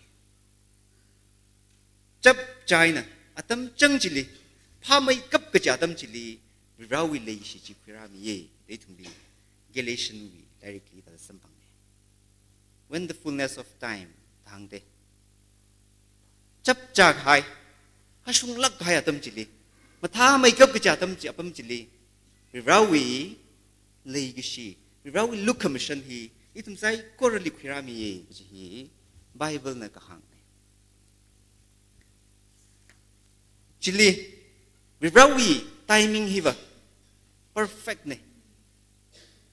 chap china atam changjili phamai kap ka atam chili rawi lei shi chi khirami ye dei thumbi Galatian we directly da sampang when the fullness of time thangde chap cha hai hasung lak hai atam chili matha mai kap ka atam chi apam chili rawi lei gi shi rawi look commission hi itum sai korali khirami ye hi Bible na ka hang chili rawi timing hiva perfect ne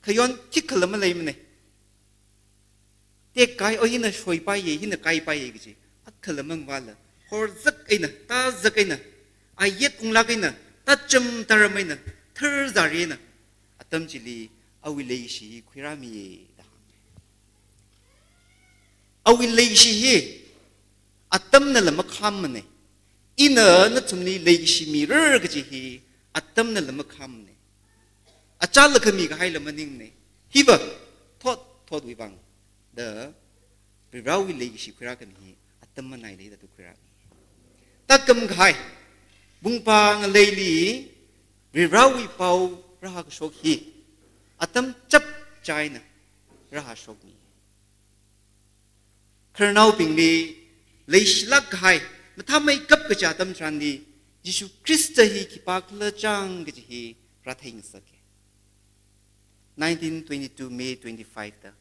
khayon kikhalam lei mne te kai o ina shoi pa ye hina kai pa ye gi akhalamang wala hor zak aina ta zak aina ayet ungla kaina ta cham taramaina thar zarina atam chili awilei shi khirami ye da awilei shi he atam na lama kham ne ina na chumni lei shi mi rer gi hi atam na lama kham ne achal khami ga hai lama ning ne hiba thot wi bang the rawi lei shi khira kan hi atam ma nai lei da tu khira takam ghai bung pa ng lei li rawi pau ra ka shok hi atam chap china raha shok ni kharnau pingli leishlak ghai mathamai kap ka cha tam tran ni Jisu Krista hi ki pakla chang gi hi rathing sake 1922 May 25 ta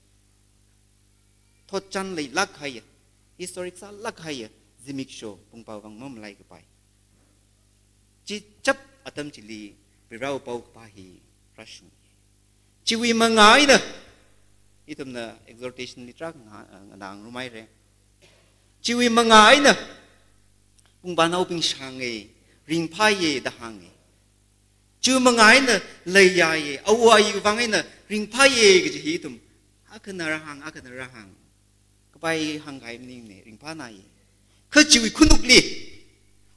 thot chan lei lak hai historic sa lak hai zimik show pung pau bang mom lai ka pai chi chap atam chili birau pau pa hi prashn chiwi mangai na itum na exhortation ni trak ngang rumai re chiwi mangai na pung banau ping sangai ring phai ye da hang chu mangai na leya ye awa yu bangai na ring phai ye gi hi tum akana ra hang ka pai hang gai ning ne ring pha na ye kha chiwi khunuk li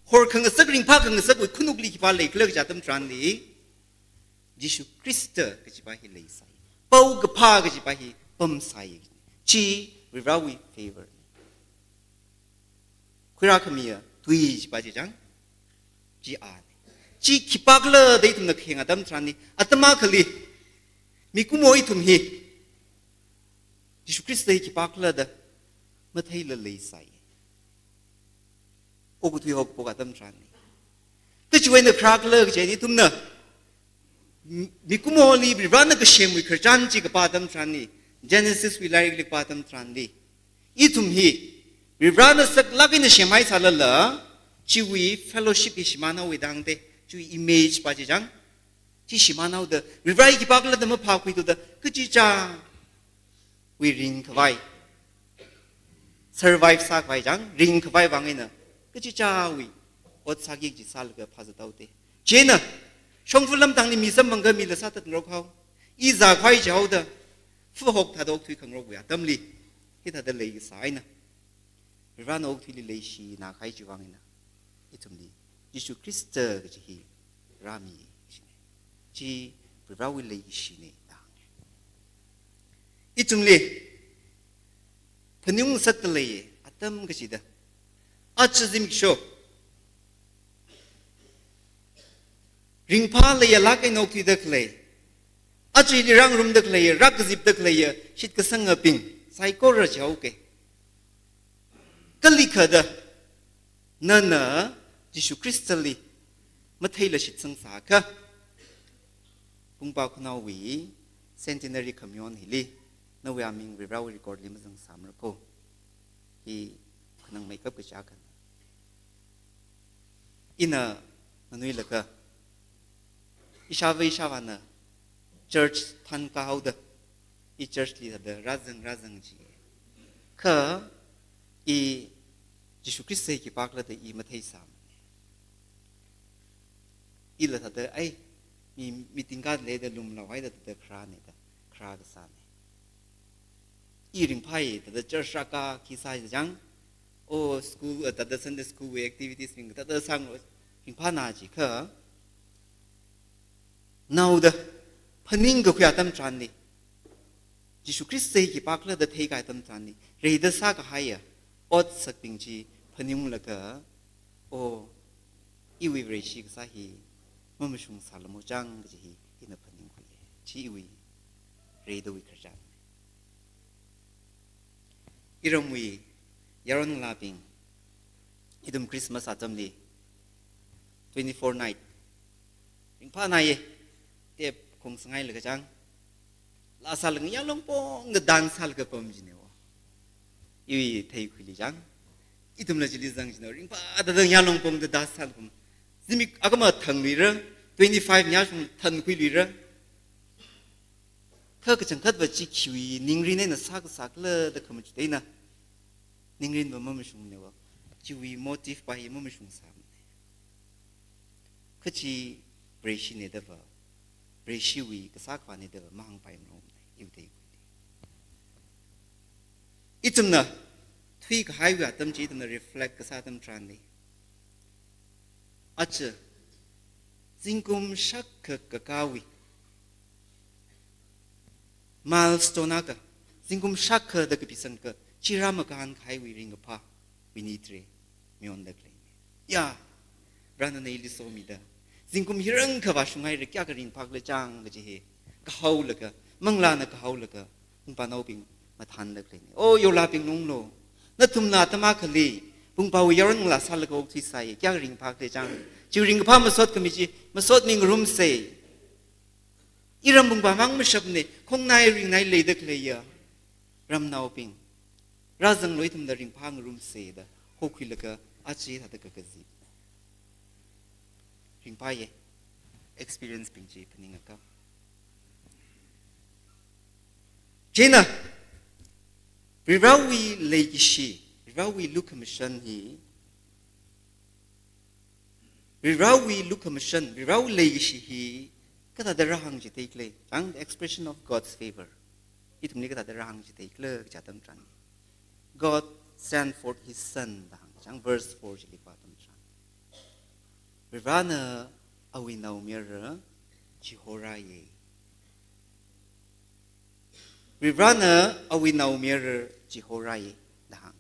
hor khang sak ring pha khang sak khunuk li ki pa le klek ja tam tran li Jisu Krista ka chi pa hi lei sai pau ga pha ga chi pa hi pam sai chi rawi favor khira khamia tui chi pa ji jang ji a chi khipak la dei tum na khenga dam tran ni atma khali mi kumoi tum hi Jisu Krista hi khipak la da ma thei la lei sai o gu tui hok po ga dam tran ni te chi wen na khrak la ga ni tum na Mikumoli Brana Kashem we Kerjanji Kapatam Trani, Genesis we like Patam Trandi. Itum he, Vibrana Sak Lagin Shemai Salala, Chiwi fellowship Ishmana with Dante, Chui image Pajang, Chishimana the Vivrai Kipakla the Mapakwi to the Kuchicha. We ring Kavai. Survive Sak Vajang, ring Kavai Vangina, Kuchicha we, what Sagi Salga Pazataute. Jena. Shong fulam tang ni misam mangga mila sa tat ngrok hau I za khwai chau da fu hok tha dok thui khang rok ya tam li hi tha da lei sai na ran ok thili lei shi na khai chi wang na itum li Jisu Krista gi hi rami chi rawi lei shi ne da itum li phanyung sat lei atam gi chi da achzim sho ring pha le ya la kai no ki da klei achi li rang rum da klei rak zip da klei shit ka sang ping sai ko ra chau ke kali kha da na na Jisu Krista li ma thei la shit sang sa kha pung pa khna wi centenary commune hi li na we aming we raw record lim sang sam ra ko hi khnang mai kap ka cha kan ina nanui la ka อิชาวิชาวันน่ะ church ทันก้าวเดอี church ลีเดรัซังจีคืออียิสุคริสต์เสกปากละเดอีมาเทสามอีละเดไอมีติงการเลยเดลุมเราไว้เดคราเนี่ยครากษาเนี่ยอีริงไพ่เด church รักขี้สายจังโอ้สกูลเด Sunday school activities มิงเดสังริงพานาจีคือนาเดพนิงก็คุยตั้มจันนี่ยิสุคริสต์เสกปากละเดเทกายตั้มจันนี่เรื่องเดสักหายอ่ะอดสักปิงจีพนิงละก็โอ้อีวิเวชิกสาฮีมันไม่ชุ่มสารโมจังก็จะฮีอินพนิงคุยชีวิเรื่องดูวิขจันอีรมุยยารอนลาบิงอีดุมคริสต์มาสอาจำดี24 night ริงพาไหนเทียบคงสงายเลยก็จังลาซาลงยาลงปองเดดันซาลก็ปมจีเนวอีเทยคุยลิจังอีดุมละจิลิจังจีเนวริงพาเดยาลงปองเดดันซาลก็จิมิอากมาทังลีระ25 ยาชงทันคุยลีระเธอก็จังคัดว่าจีคิวนิงรินเนี่ยสักเลยเด็กขมันจุดนี้นะนิงรินว่ามันไม่ชุ่มเนี่ยวจิวีโมทีฟไปมันไม่ชุ่มสามคือจีเบรชิเนี่ยเดว่าเบรชิวีก็สักวันเนี่ยเดว่ามั่งไปมันอยู่ที่อีจำนะทุยก็หายว่าตั้มจีตั้มเนี่ย reflect ก็สักตั้มทรานนี่อาจจะจิงกุมชักกะกาวีmilestone ka zingkum shakha da ka pisan ka chirama kan khai wi ring pa winitre mion da klei ya brana nei li so mi da zingkum hirang ka ba shungai re kya ka ring phak le chang ga ji he ka hau la ka mangla na ka hau la ka ung pa nau ping ma than da klei o yo la ping nong lo na thum na tama khali pung pa wi yarang la sal ka ok thi sai kya ka ring phak le chang chi ring pa ma sot ka mi chi ma sot ning room seอีรำบุงบามังไม่ชับเนี่ยคงนายริงนายเลยเด็กเลยอะรำนาวปิงราจังลอยทำดาริงพังรุมเสดหกขีลกะอาชีพทัดกะกะซีริงพาย experience ปิงจีพนิงกับเจน่ะวิราวีเลยกิชีวิราวีลุกมิชันฮีวิราวีลุกมิชันวิราวีเลยกิชีฮีก็ถ้าได้ร่างจิตอีกเลยจัง the expression of God's favor อีตรงนี้ก็ถ้าได้ร่างจิตอีกเลยจะตั้มจัน God sent forth His Son ดังจัง verse 4จะเรียกว่าตั้มจันวิรานะเอาวินาเมียร์จิโฮรายวิรานะเอาวินาเมียร์จิโฮรายดัง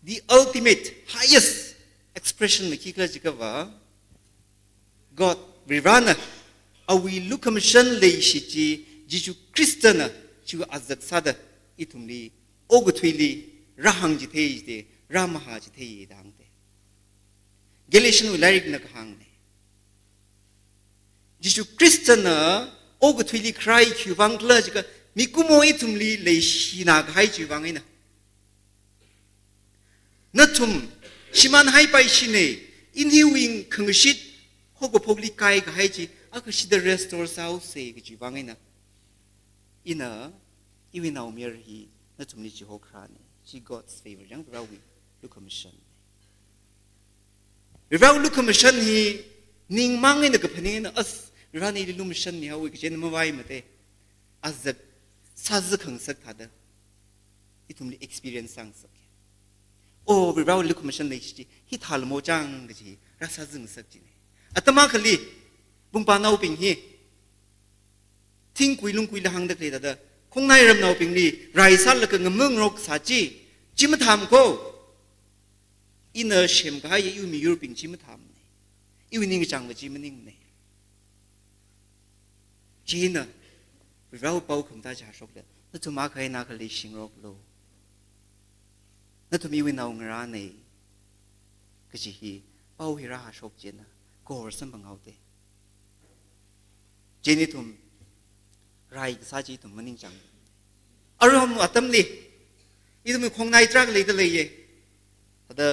the ultimate highest expression เมื่อกี้ก็จะกล่าวGod virana awi lukamshan leishi ji Jesu Christana chu azak sada itumli ogutwili rahang ji thei de ramaha ji thei dang de Galatian larik na kahang ne Jesu Christana ogutwili cry chu wang kla ji ka mikumo itumli leishi na gai ji wang ina natum shiman hai pai shine inhi wing khangshit 호고 폭리 까이 가야지 아그 시더 레스토어 사우스에 그 지방에나 이나 이위 나오미르히 나 좀니 지호크라네 she God's favor 양 브라위 루커미션 브라우 루커미션 히 닝망에나 그 페닝에나 어스 브라니 루미션 니 하고 그 제는 뭐와이 못해 아즈 사즈 컨셉 타다 이 좀니 experience 상석 오 브라우 루커미션 내시지 히 탈모장 그지 라사즈 석지네อาตมาขลีบุงปานาปิงฮีทิ้งกุยลุงกุยละหังเด็กเลยแต่เด้อคงนายรำนาปิงนี่ไรสันละก็งมึงรกสาจีจิมทำก็อินเนอร์เชมก็ให้ยูมียูปิงจิมทำเนี่ยยูนิ่งจังก็จิมนิ่งเนี่ยจีน่ะเราเป่าคำตาจ่าชกเลยนั่นจะมาใครนาขลีชิงรกโลนั่นจะมีวินเอาเงราเนี่ยก็จีฮีเป่าฮิราชกเจน่ะก็รสมบังเอาเตเจนี่ทุ่มไรก็ซาจีทุ่มมันนิ่งจังอารมณ์อัตมนี่อีทุ่มคงนายจักเลยแต่เลยแต่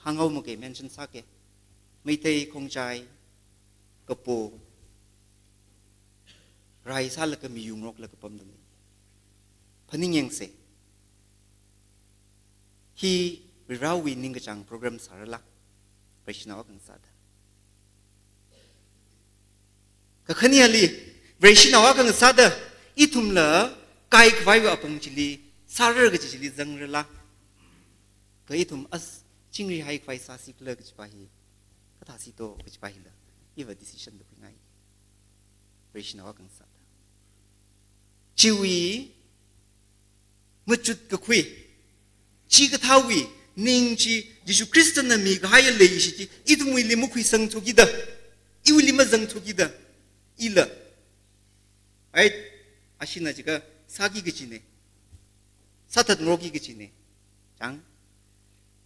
หางเอาโมเกะเมนชั่นสักเก ไม่เตยคงใจกระโปไรซาแล้วก็มียุงรกแล้วก็ปั๊มตรงนี้พันนิ่งยังเสฮีเราวินิงกระจังโปรแกรมสารลักไปชนะว่ากันสัตว์ก็ขณีลีไปชนะว่ากันสัตว์อีทุ่มละไก่ควายว่าปงจิลีสารก็จิลีจังเรละก็อีทุ่มอัสจิงรีให้ควายสาสิกเลกจิไปก็ทาสิโตก็จิไปละอีว่า decision ดูเป็นไงไปชนะว่ากันสัตว์ชีวิตเมื่อจุดก็คุยชีก็ท้าวินิ่งชียิสุคริสต์นั้นมีก็ให้เลยสิจีอีทุ่มวิลิมุคุยสังทุกิดะอีวิลิมาสังทุกิดะอีละไอ้อาชินาจิกะสากิกจิเนสัตว์นรกิกจิเนจัง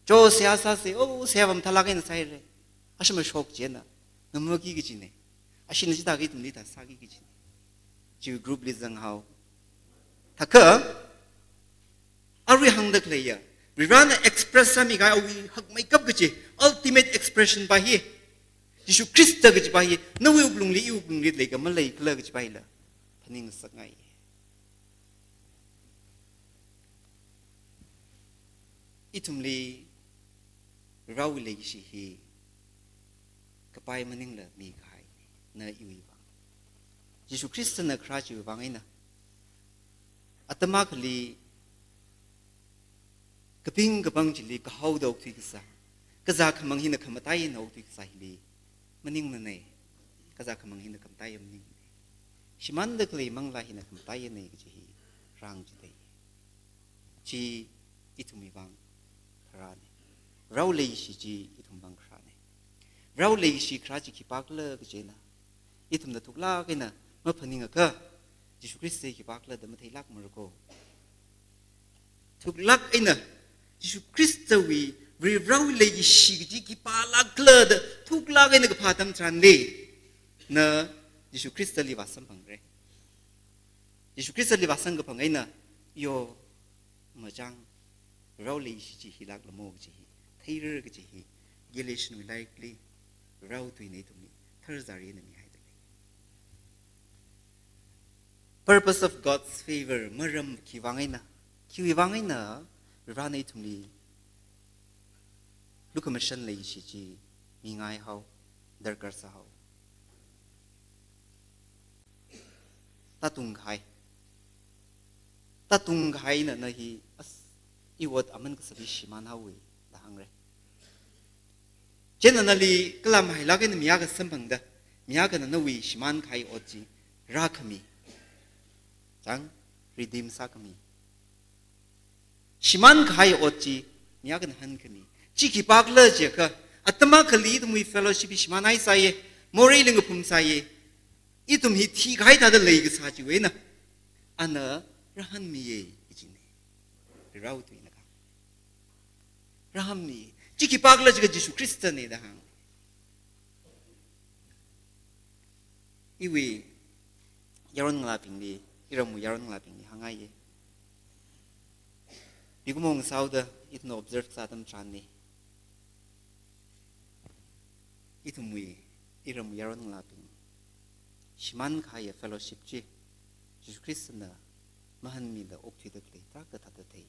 โจเสียซาเสโอ้เสียวันทลากันใส่เลยอาชิมาช็อกเจนะนมกิกจิเนอาชินาจิตากิตุมลิตาสากิกจิเนจีกรุ๊ปลิซังฮาวถ้าเกิดอาริหังเด็กเลยวิรานเอ็กซ์เพรสซามิกายเอาวิหักไม่กับกจิ ultimate expression ไปฮียิสุคริสต์กจิไปฮีนวิวบลุงลีอิวบลุงลีเลยก็มันเลยก็เลยกจิไปละพันนิ่งสักไงอีทุมลีเราเลยสิฮีก็ไปมันนิ่งเลยมีใครเนยอิววังยิสุคริสต์เนคราจิวังไงนะอัตมาคลีกระพิงกระบังจิลีก็เฮาดอกที่กษากระจากขมังหินขมตายนอกที่กษาฮิลีมันนิ่งมันเนกระจากขมังหินขมตายมันนิ่งชิมันเด็กเลยมังลาหินขมตายเนกจีฮีร่างจิตย์จีอิทุมีบังคราเนเราเลยสิจีอิทุมบังคราเนเราเลยสิคราจิคิปักเลิกเจนะอิทุมเดทุกลากันนะเมื่อพนิงก็ยิสุคริสต์คิปักเลิกเดมเทลักมรโกทุกลักไอ้นะยิสุคริสต์วีเราเลยสิจิคิปาลักเลิกทุกลักไอ้นะก็พาทำทรานเดนะยิสุคริสต์ลีวัสัมพังเรยิสุคริสต์ลีวัสังกับพังไอ้นะโยมาจังเราเลยสิจิฮิลักละโมกจิฮิไทยเรื่องจิฮิเกลิชนุไลค์ลีเราตัวนี้ตรงนี้เธอจะเรียนมีให้ตรงนี้ purpose of God's favor เมื่อรำคิดว่าไงนะคิดว่าไงนะเราในตรงนี้ลูกมิชชั่นเลยสิจีมีง่ายเขาดรการสาวตาตุงไข่น่ะนะฮีอีวัดอามันก็สบิชิมันฮาวิละหังเรเจนนั่นลีกลามให้ลักกันมียากสัมพันธ์เดมียากนั่นวิชิมันไข่อดจีรักมีจังรีดีมสักมีชิมันไข่อดจีมียากนั่นหันขมีจีกิปากเลเจก็อัตมาคลีตุมีเฟลโลชิพชิมันไอไซเยโมเรลิงกุมไซเยอีตุมีที่ไข่ทัดเลยก็สาจิเวนะอันน่ะรัหันมีเยจิเนเราตัวนี้นะครับรัหันมีจิกิปากเลจิกยิสุคริสต์เนี่ยนะฮะอีวียารอนงลาปิงดีอีเรามูยารอนงลาปิงดีหางไงเยบิกุมงสาวเดอีตุน observe ซาตัมทรานนี่อีตุมุยอีเรามูยารอนงลาปิงชิมันขายเฟลโลชิพจียิสุคริสต์เนี่ยมหันมีเดออกที่เด็กเลยตรักเดทัดเตย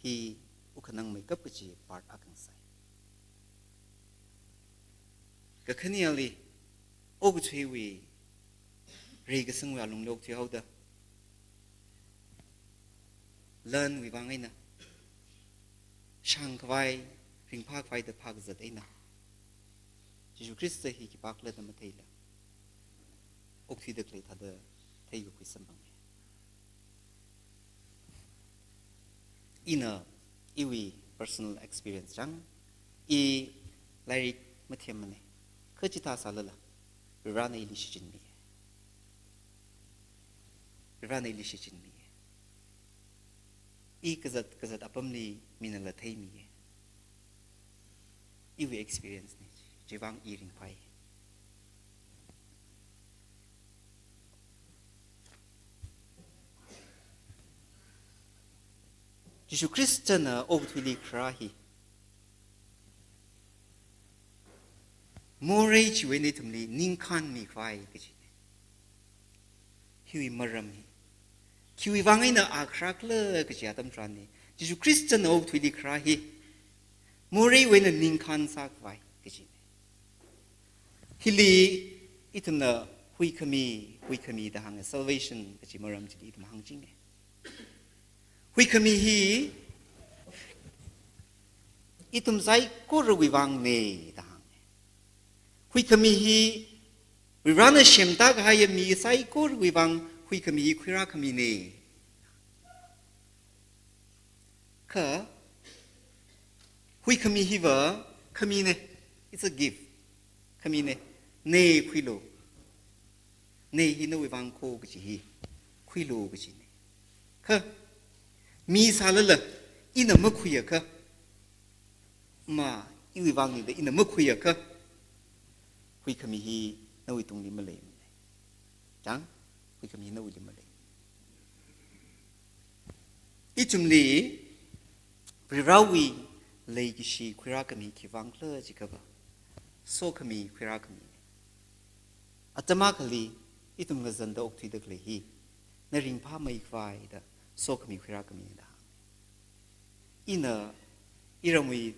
ฮีอุคนังไม่กับจีปาร์ตอากังไซก็ขณีอะไรอกช่วยวีเรียกสังเวยลงโลกที่เขาเดเลินวิบังไงนะช่างควายริงภาคไฟเดภาคจัดไอ้นะยิสุคริสต์ฮีกิปากเลิศมาเทยละอกที่เด็กเลยทัดเทยกุคุยสัมบังอินะอีวี personal experience จังอีไลริกมาเทียมมันเนี่ยคือจิตอาสาละละร้านในลิชิจินมีร้านในลิชิจินมีอีกษัตริย์อัปมลีมีนั่นละเทยมีอีวี experience เนี่ยจีวังอีริงไปยิสุคริสต์น่ะอกทุลีคราฮี More chi we ne tumli ning khan mi kwai ke chi hui maram hi kiwi wangai na akrak le ke chi atam tran ni Jesu Christian o thui di kra hi more we na ning khan sa kwai ke chi hili itum na hui kami da hang salvation ke chi maram chi di tum hang jing hui kami hi itum zai ko ro wi wang ne da hui kami hi we run a shem ta ga ye mi sai ko wi wang hui kami hi khira kami ne ka hui kami hi va kami ne it's a gift kami ne khui lo ne hi no wi wang ko ga chi hi khui lo ga chi ne ka mi sa la la ina ma khui ya ka ma i wi wang ni de ina ma khui ya ka hui kami hi no wi tung li ma le chang hui kami no wi li ma le I chum li pri rawi le gi shi khira kami ki wang le ji ka ba so kami khira kami atama khali I tum ga zan da ok thi de le hi na ring pha mai kwai da so kami khira kami da ina iramui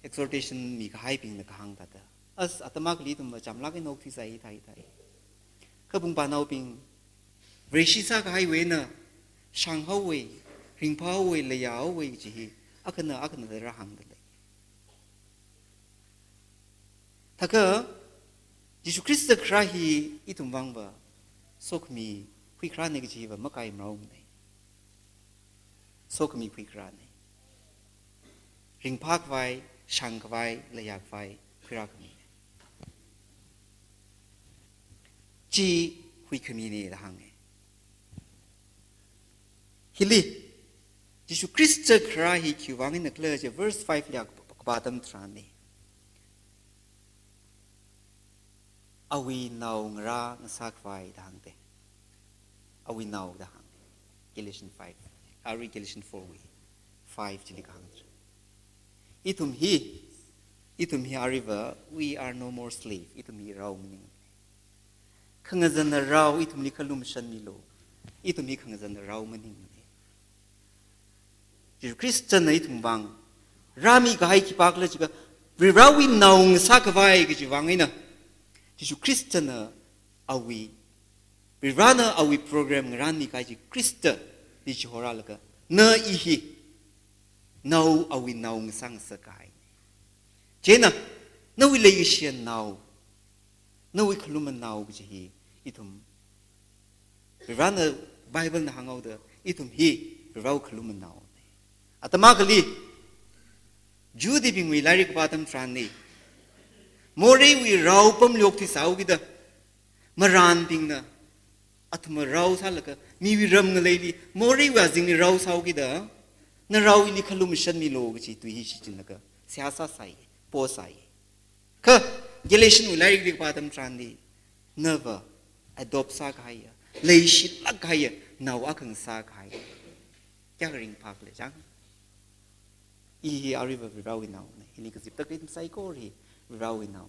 exhortation mi ka hai ping na ka hang da da as atama khali tum cham la ke nok thi sai thai ka bung pa nau ping reshi sa ka hai we na shang hau we ring pha we le ya we ji hi akana da ra hang da le ta ka Jesu Christ kra hi itum wang ba sok mi khui kra ne ji ba ma kai mrau ne sok mi khui kra ne ring pha kwai shang kwai le ya kwai khira kami ji hui kami ne da hang hili Jesu Christ kra hi ki wang in kle je verse 5 yak ba tam tran ne awi nau ngra ngsa kwai da hang te awi nau da hang Galatians 5 ari Galatians 4 we 5 chili ka hang itum hi ariva we are no more slave itum hi rau meaning khangazan rau itum ni khalum shan mi lo itum hi khangazan rau meaning Jesu Christian na itum bang rami ga hai ki pak la chiga we rau we naung sakawai gi ji wangaina Jesu Christian na awi we rana awi program rani ka ji Christa di chora la ka na I hi now awi naung sang sakai Jena, no we lay shen now. No we kaluman now, which he itum. We run a Bible na hang out the itum he, we row kaluman now. At the Makali, Judy being we lyric bottom tranny. More we row pum lokti saugida. Maran being the Atma rouse halaka, me we rum the lady. More was in the rouse saugida. Na row in the kalumishan me low, which he to his chinaka. Siasa sai. Posai. Ka Galatian will like the bottom trandy. Never adopt sakaya. Lay shit lakaya. Now I can sakai. Gathering park le jang. I arrive with Rowie now. He needs to take him psycho. He Rowie now.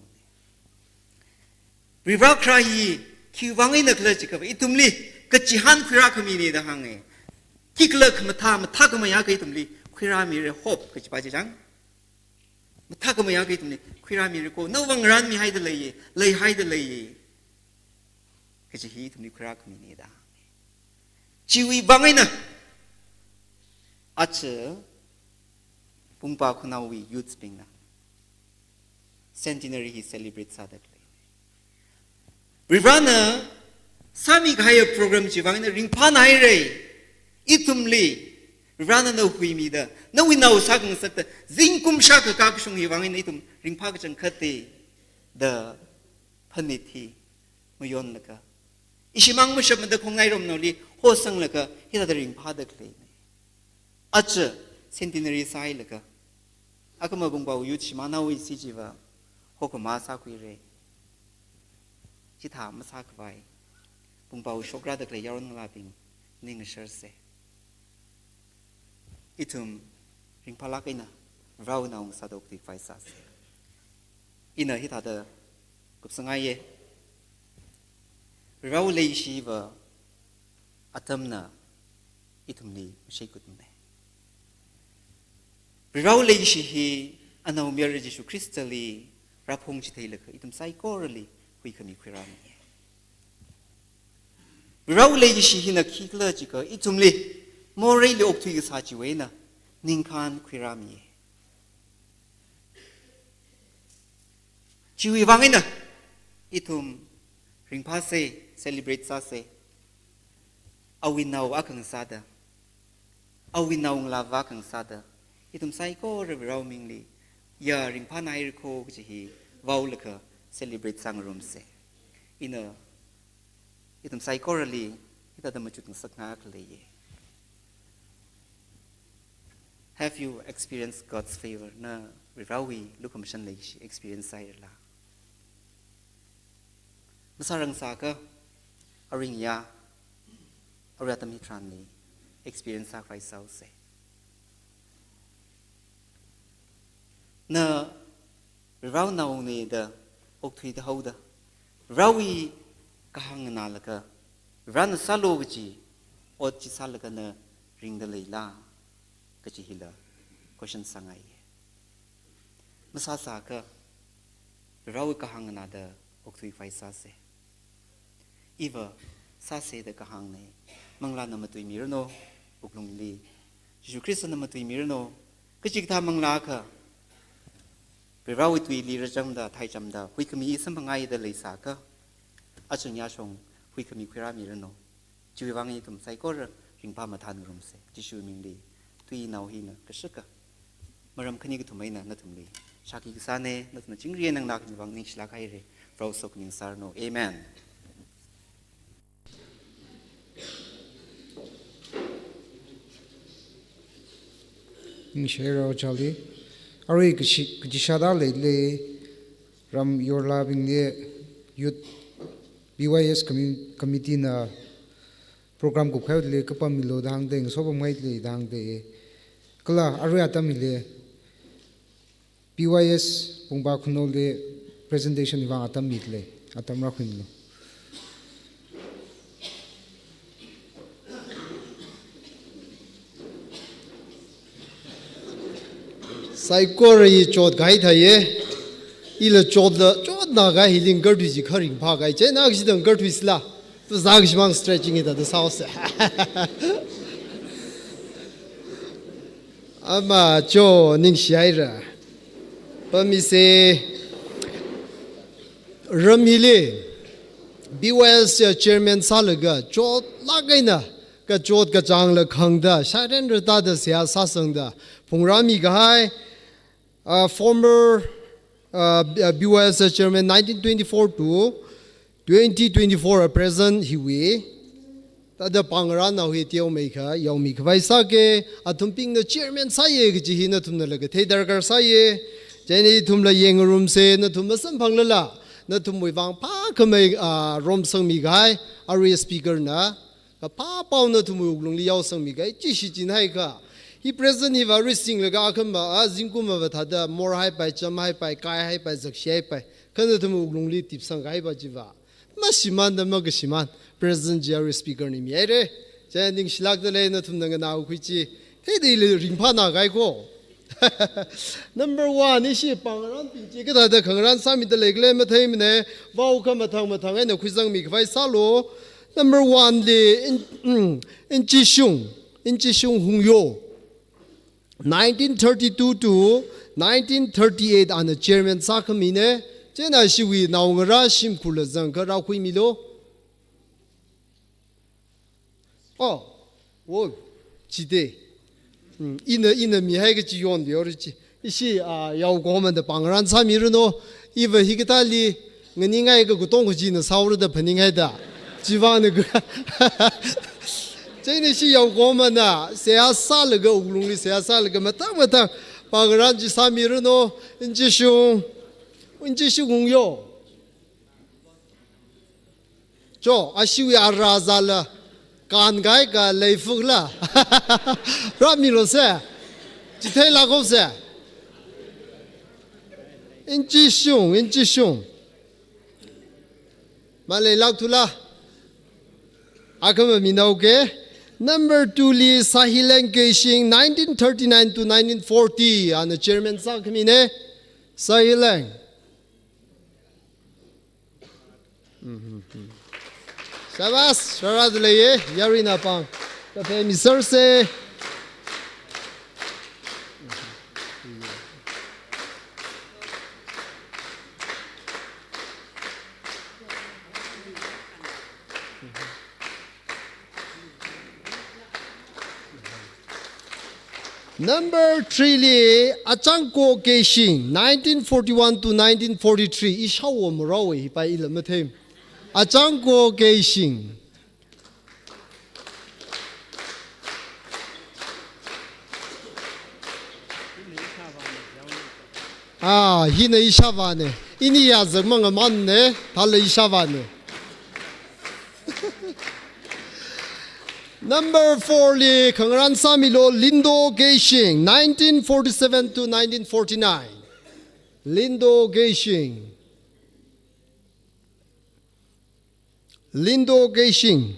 We rock cry ye. Kiwang in the clergical. Itumli. Kachihan Kirakamini the hange. Kikluk matam takamayakitumli. Kiramir hope. Kachpajang. Matakamayaki, Quiramirico, no one ran me hide the lay hide the lay. Because he to me crack me neither. Chiwi bangina Ache Pumpa Kunawi youth spinner. Centenary he celebrates Saturday. We run a Sami higher program Chivana ring panaire itumli. Rana no hui da. No we know sagang sat zinkum shaka kakshung hivang in itum ring pakachan kate the paniti mayon laka. Ishimang mushab the kongairom noli hosang laka hita the ring pada clay. Acha centenary sai laka. Akamabumba yuchimana we sijiva hokomasa quire. Chita masakwai. Bumba shokra the clay yaron lapping ning a sherse. Itum ring palakina rau naung sadok di faisas ina hita da kupsangaye rau lei shiva atamna itumni shaykutumne rau lei shi hi anau mir Jesu Christali rapong chithailaka itum psychorally hui kami khirami rau lei shi hi na khikla chika itumli morai le okthui ga sachi wena ningkhan khirami chiwi wangina itum ringpa se celebrate sa se awinaw akang sada awinaw lava kang sada itum sai ko rau mingli ya ringpa nair ko chi vaulaka celebrate sang room se ina itum sai ko rali ita da machut sakna kleye. Have you experienced God's favor na rawi lukamshan lai experience sai la masarang saka aring ya aratam hitran ni experience sa kai sau se na raw naw ni da okthui da hauda rawi kahang na laka ran salo gi o chi salaka na ring da leila ka chi hila question sangai masa saka rawi kahang na da okthui fai sa se Iva sa se da kahang ne mangla na matui mirno uklung li Jesu Christ na matui mirno kachik tha mangla ka rawi tui li rajam da thai cham da hui kami sam bangai da leisa ka achung ya chong hui kami khira mirno chui wangi tum sai ko ring pa ma than rum se Jesu ming li tui nau hi na kashaka maram khani ka thumai na tum li shaki ki sa ne na chingri nang nak ni wang ning shla kai re rau sok ning sar no amen. Share Charlie. Are Kishada lately Ram your loving the youth BYS committee na program ko khawle kapamilo dang deng so bamaitli dang de kala ariata mile BYS pungba khunol de presentation iwang atam mitle atam ra khunlo Saikori chod gai thaye ila chod na ga healing gardu ji kharing pha gai che na gi dang gardu isla to zag shmang stretching it at the south ama cho ning shaira pami se ramile BYS chairman salaga chod lagaina ka chod ka chang la khangda sharen rata da sia sa sangda pungrami gai former BYS chairman 1924 to 2024 present hiwi tada pangra na hui tio meikha yaumi khwai sa ke athumping the chairman sa ye gi hi na thumna laga theidar gar sa ye jeni thumla yeng room se na thum sam phangla la na thum wi wang pha khamai rom sang mi gai ari speaker na ka pa paw na thum uglung li yaw sang mi gai chi shi jin hai ka he present he very sing laga khamba jingkuma ba thada more hai pai cham hai pai kai hai pai jak shai pai kan thum uglung li tip sang gai ba jiwa masiman da mag siman president jerry speaker ni mere jending shilak de le na thum nang na khu chi the de le ring pha na gai ko number 1 ni shi pangran pi chi ka da khangran sa mi de le gle ma thai mi ne wau kha ma thang ai na khu jang mi khwai sa lo number 1 le in chi shung hung yo 1932 to 1938 on the chairman sakamine jena shiwi naungara shimkula zangka ra khui milo oh wo chide ina mi hai ge ji yon de ori ji isi yao go man de bangran sa mi ru no iwa higita li ngani ngai ge gutong gu ji na saur de phning hai da jiwa ne ge jeni si yao go man na sia sa le ge ulung li sia sa le ge matang bangran ji sa mi ru no inji shung 공요 저 아시위 아라잘라 간가이가 레이프글라 라미로세 지테라고세 in chi shung. Malay lak tula. Akam minauke. Number 2 li Sahilang Keishing 1939 to 1940 and the chairman sa kamine Sahilang. Sabas, sharadleye, yarina pang. Kape misarse. Number 3 li Achangko Keishing 1941 to 1943 ishawo morawi by ilamatem. Achangko Keishing. Hina ishavane. Ini ya zagmanga manne, thala ishavane. Number 4 li Kangran Samilo Lindo Geishing 1947 to 1949. Lindo Geishing. Lindo Geishing.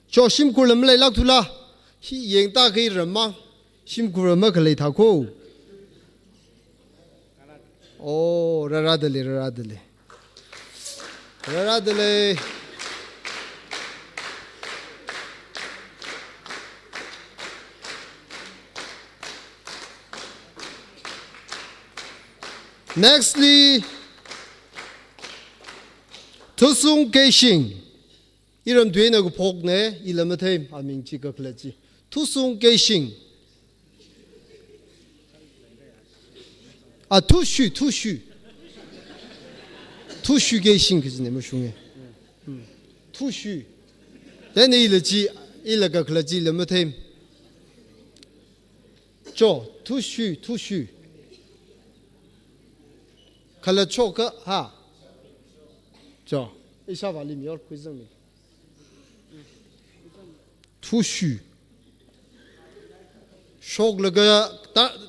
Cho shimkulam lay laktula. Hi yeng ta kay ramang. Shimkulam kalay thako. Oh, raradale. Nextly, Tusung Keishing. Iram Duena Pogne, Ilamatem, I mean Chica Klechi. Tusung Keishing. Tushu. Tushu Keishing is name of Shunge. Tushu. Then Ilaji, Ilaga Kleji Lamatem. Jo, Tushu. Kalachoka ha. Jo. Ishava limior quizami. Tushu. Shoglaga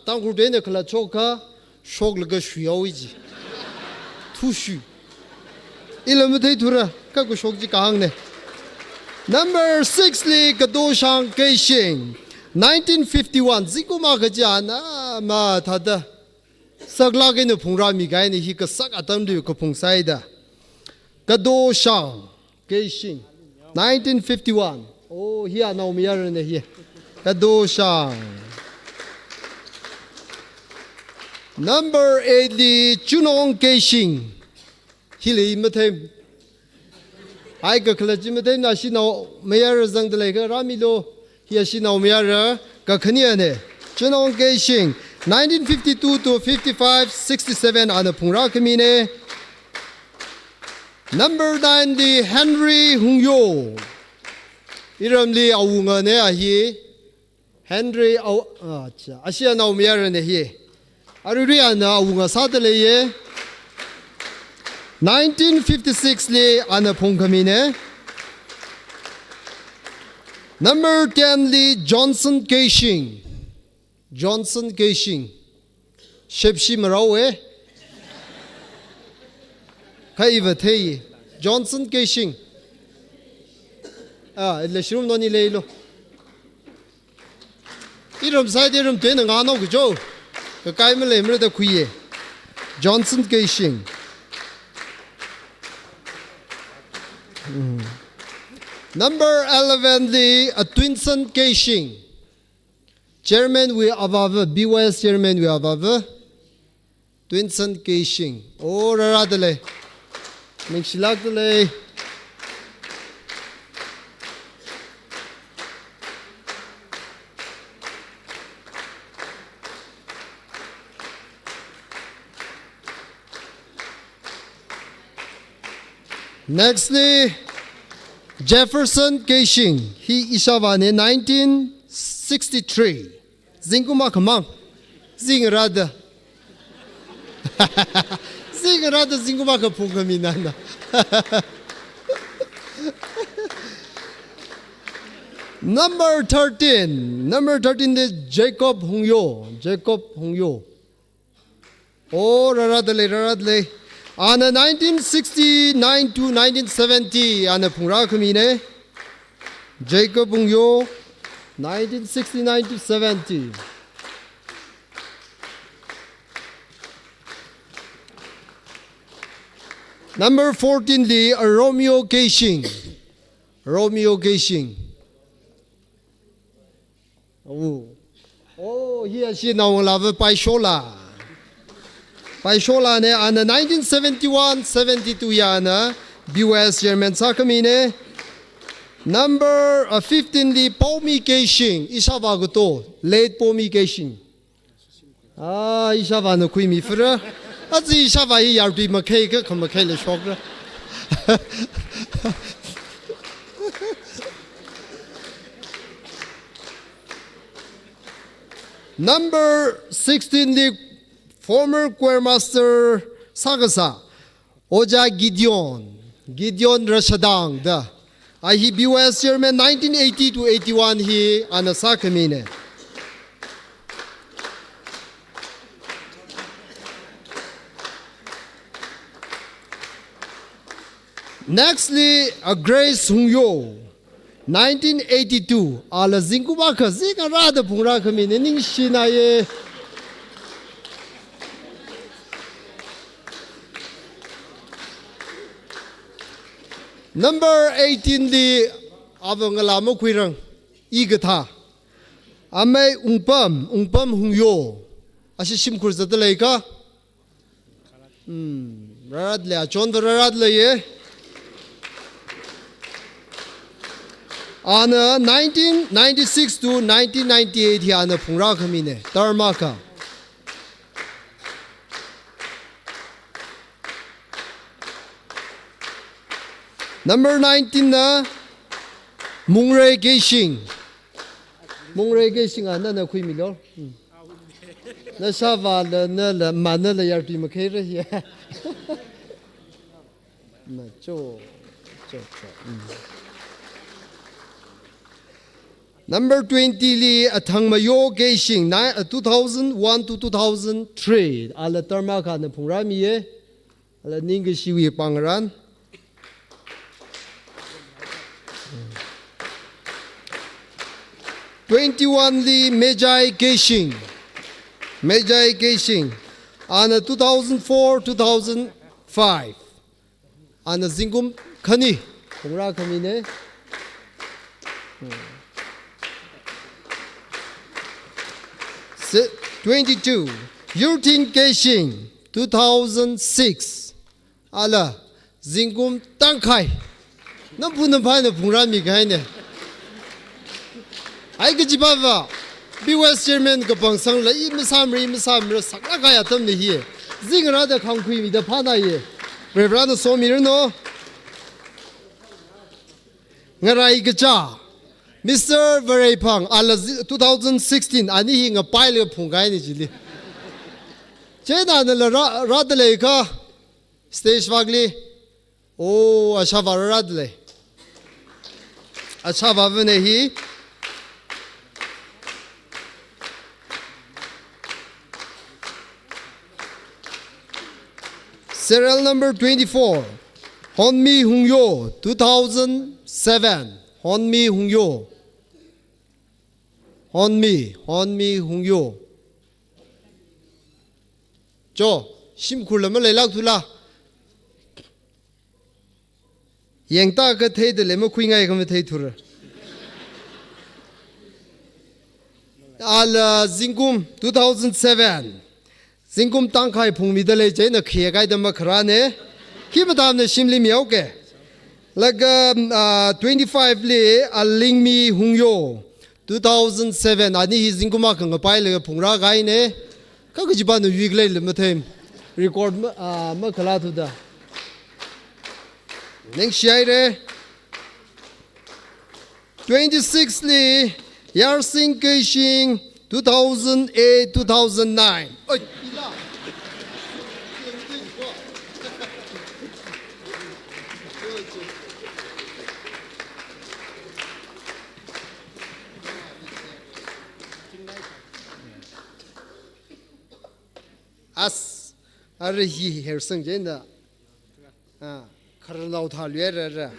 Tangurdena Kalachoka, Shoglaga Shuyaoiji. Tushu. Ilamutatura, Kakushokji Kangne. Number 6 li Kadoshang Keishing. 1951. Zikumakajan, ma tada. Saglagin of Pungrami Gaini, he could suck at them to Kapungsaida. Gado Shang, Keishing, 1951. Oh, here now we are in here. Gado Shang. Number 8, the Chunong Keishing. Hili Matem. I got Klajimatem, Nashino, Mayor Zangdalega, Ramilo, here she now Miara, Gakaniane. Chunong Keishing. 1952 to 55, 67 on the Pungrakamine. Number 9, the Henry Hungyo. Iramli Aungane Ahi. Henry Asia now Miarane here. Ariana Aunga Sadale. 1956 li on the Punkamine. Number 10, the Johnson Keishing. Shepshi Marawe. Kaiva Tei. Johnson Keishing. Leshrum Noni Lelo. Iram side Iram Tenangano Joe. The Kaimel Emre the Kuye. Johnson Keishing. Number 11, the Twinson Keishing. Chairman we above, BYS chairman we above. Twinson Keishing. Oh, Radale. Mixilagdale. Nextly, Jefferson Keishing. He ishavane 1963. Zinguma kamang. Zingrada. Zingrada zinguma kapungaminana. Number 13 is Jacob Hungyo. Oh, Raradle. On 1969 to 1970, on the Pungra Kamine, Jacob Bungyo, 1969 to 70. Number 14, Lee, Romeo Keishing. Romeo Keishing. Oh, here she now love Paishola. Paishola ne on 1971-72 yana BOS Chairman Sakamine. Number 15 Lee Pomi Keishing. Ishava Goto. Late Pomi Keishing. Ishava no kui mi fra. Azi Ishava yi yardi makeka come makele shogra. Number 16, the former choir master Sagasa, Oja Gideon Rashadang, the IBUS chairman 1980 to 81 he on the Sakamine. Nextly, a Grace Hungyo. 1982, ala zingubaka zika rada pungra kami ning shinaye. Number 18 di avangalamo kuirang igatha. Ame ungpam hungyo. Asishim kurzadalay ka. Raradle achon raradle ye. On 1996 to 1998, he on the Pungra Kamine, Dharmaka. Number 19 na Mungre Geishing. Mungre Geishing na kui milor. Na shava na manala yarti makere here. Na cho. Number 20 li Athangmayo Geishing 2001 to 2003 ala Tarmaka na Pungramiye ala Ningashiwi Pangaran. Li Mejai Geishing on 2004-2005 on Zingum Khani Pungra Kamine. 22, Yurtin Keishing, 2006. Ala, Zingum Tankai. Napunapana Pungrami Gaine. I get Jibava. BOS Chairman Gapang Sang La Imasamri, Sakakaya Tamni here. Zingarada Kankui, the Panaye. Reverend Somirno Ngarai Gacha. Mr. Verepang, 2016, ani hing a pile of pungai ni jili. Chena na radle ka stage wagli. Oh, ashava radle. Ashava vene hi. Serial number 24. Honmi Hungyo, 2007. Honmi Hungyo. Honmi Hungyo. Jo, Shimkulama Lelak Tula. Yangta ka thay the lemo queen I come thay to Al Zingum 2007. Zingum Tankai Pung Midale Jane, a Kiagai the Makarane. Kimatam the Shimli Mioke. Like 25 li a Lingmi Hungyo 2007 ani hi Zinguma kang pai le pungra gai ne ka ka jiban wigle le mathem record ma kala tu da next share 26 li Yarsing Keishing 2008 2009 oi as Are he here sing jenda? Ah, Karnau Thaluera.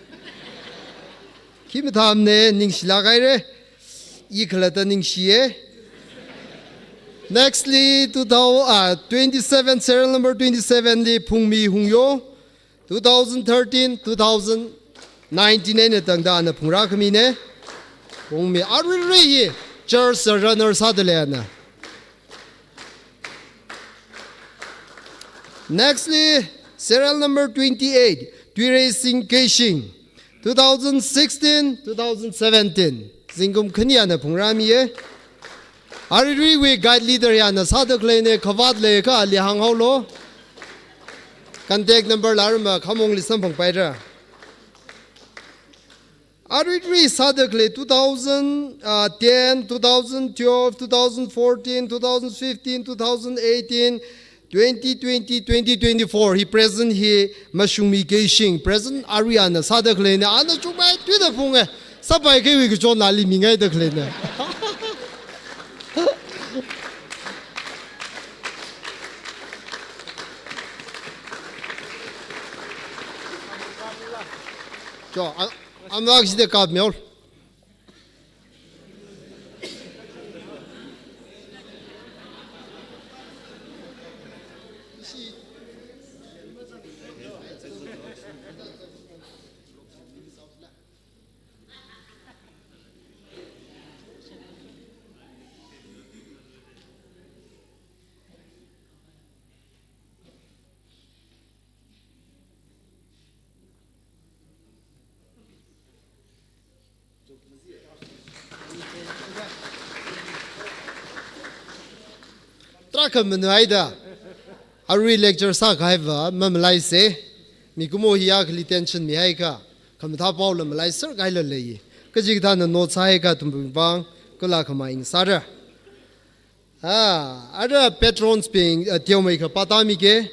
Kimitamne Ningshlagare, Iklata Ningshie. Nextly, 27, serial number 27, Li Pungmi Hungyo, 2013, 2019, Tangdana Pungrakamine, Pungmi Arri, Charles Runner Sutherland. Nextly, serial number 28, Racing Kashing, 2016, 2017, Zingum Kenyana Pungrami. Ari we guide leader yana Sadak Lane Kavad Leka Liang Holo. Contact number Larma, come only something better. Ari Sadak Le 2010, 2012, 2014, 2015, 2018, 2020, 2024. He present here Mashumi Kashing, present Ariana Sadak Lane, Anna Chubai Twitter Punga, Sabai Kawik John Ali Minga the cleaner. I'm not actually the card meal. Trakamanida. I read lecture Sakaiva, Mamalaise, Mikumo Hiak tension Mihaika, Kamatapola Malaiser Gailale, Kajitan no Saika Tumbang, Kulakama in Sada. Other patrons being a dealmaker Patamike,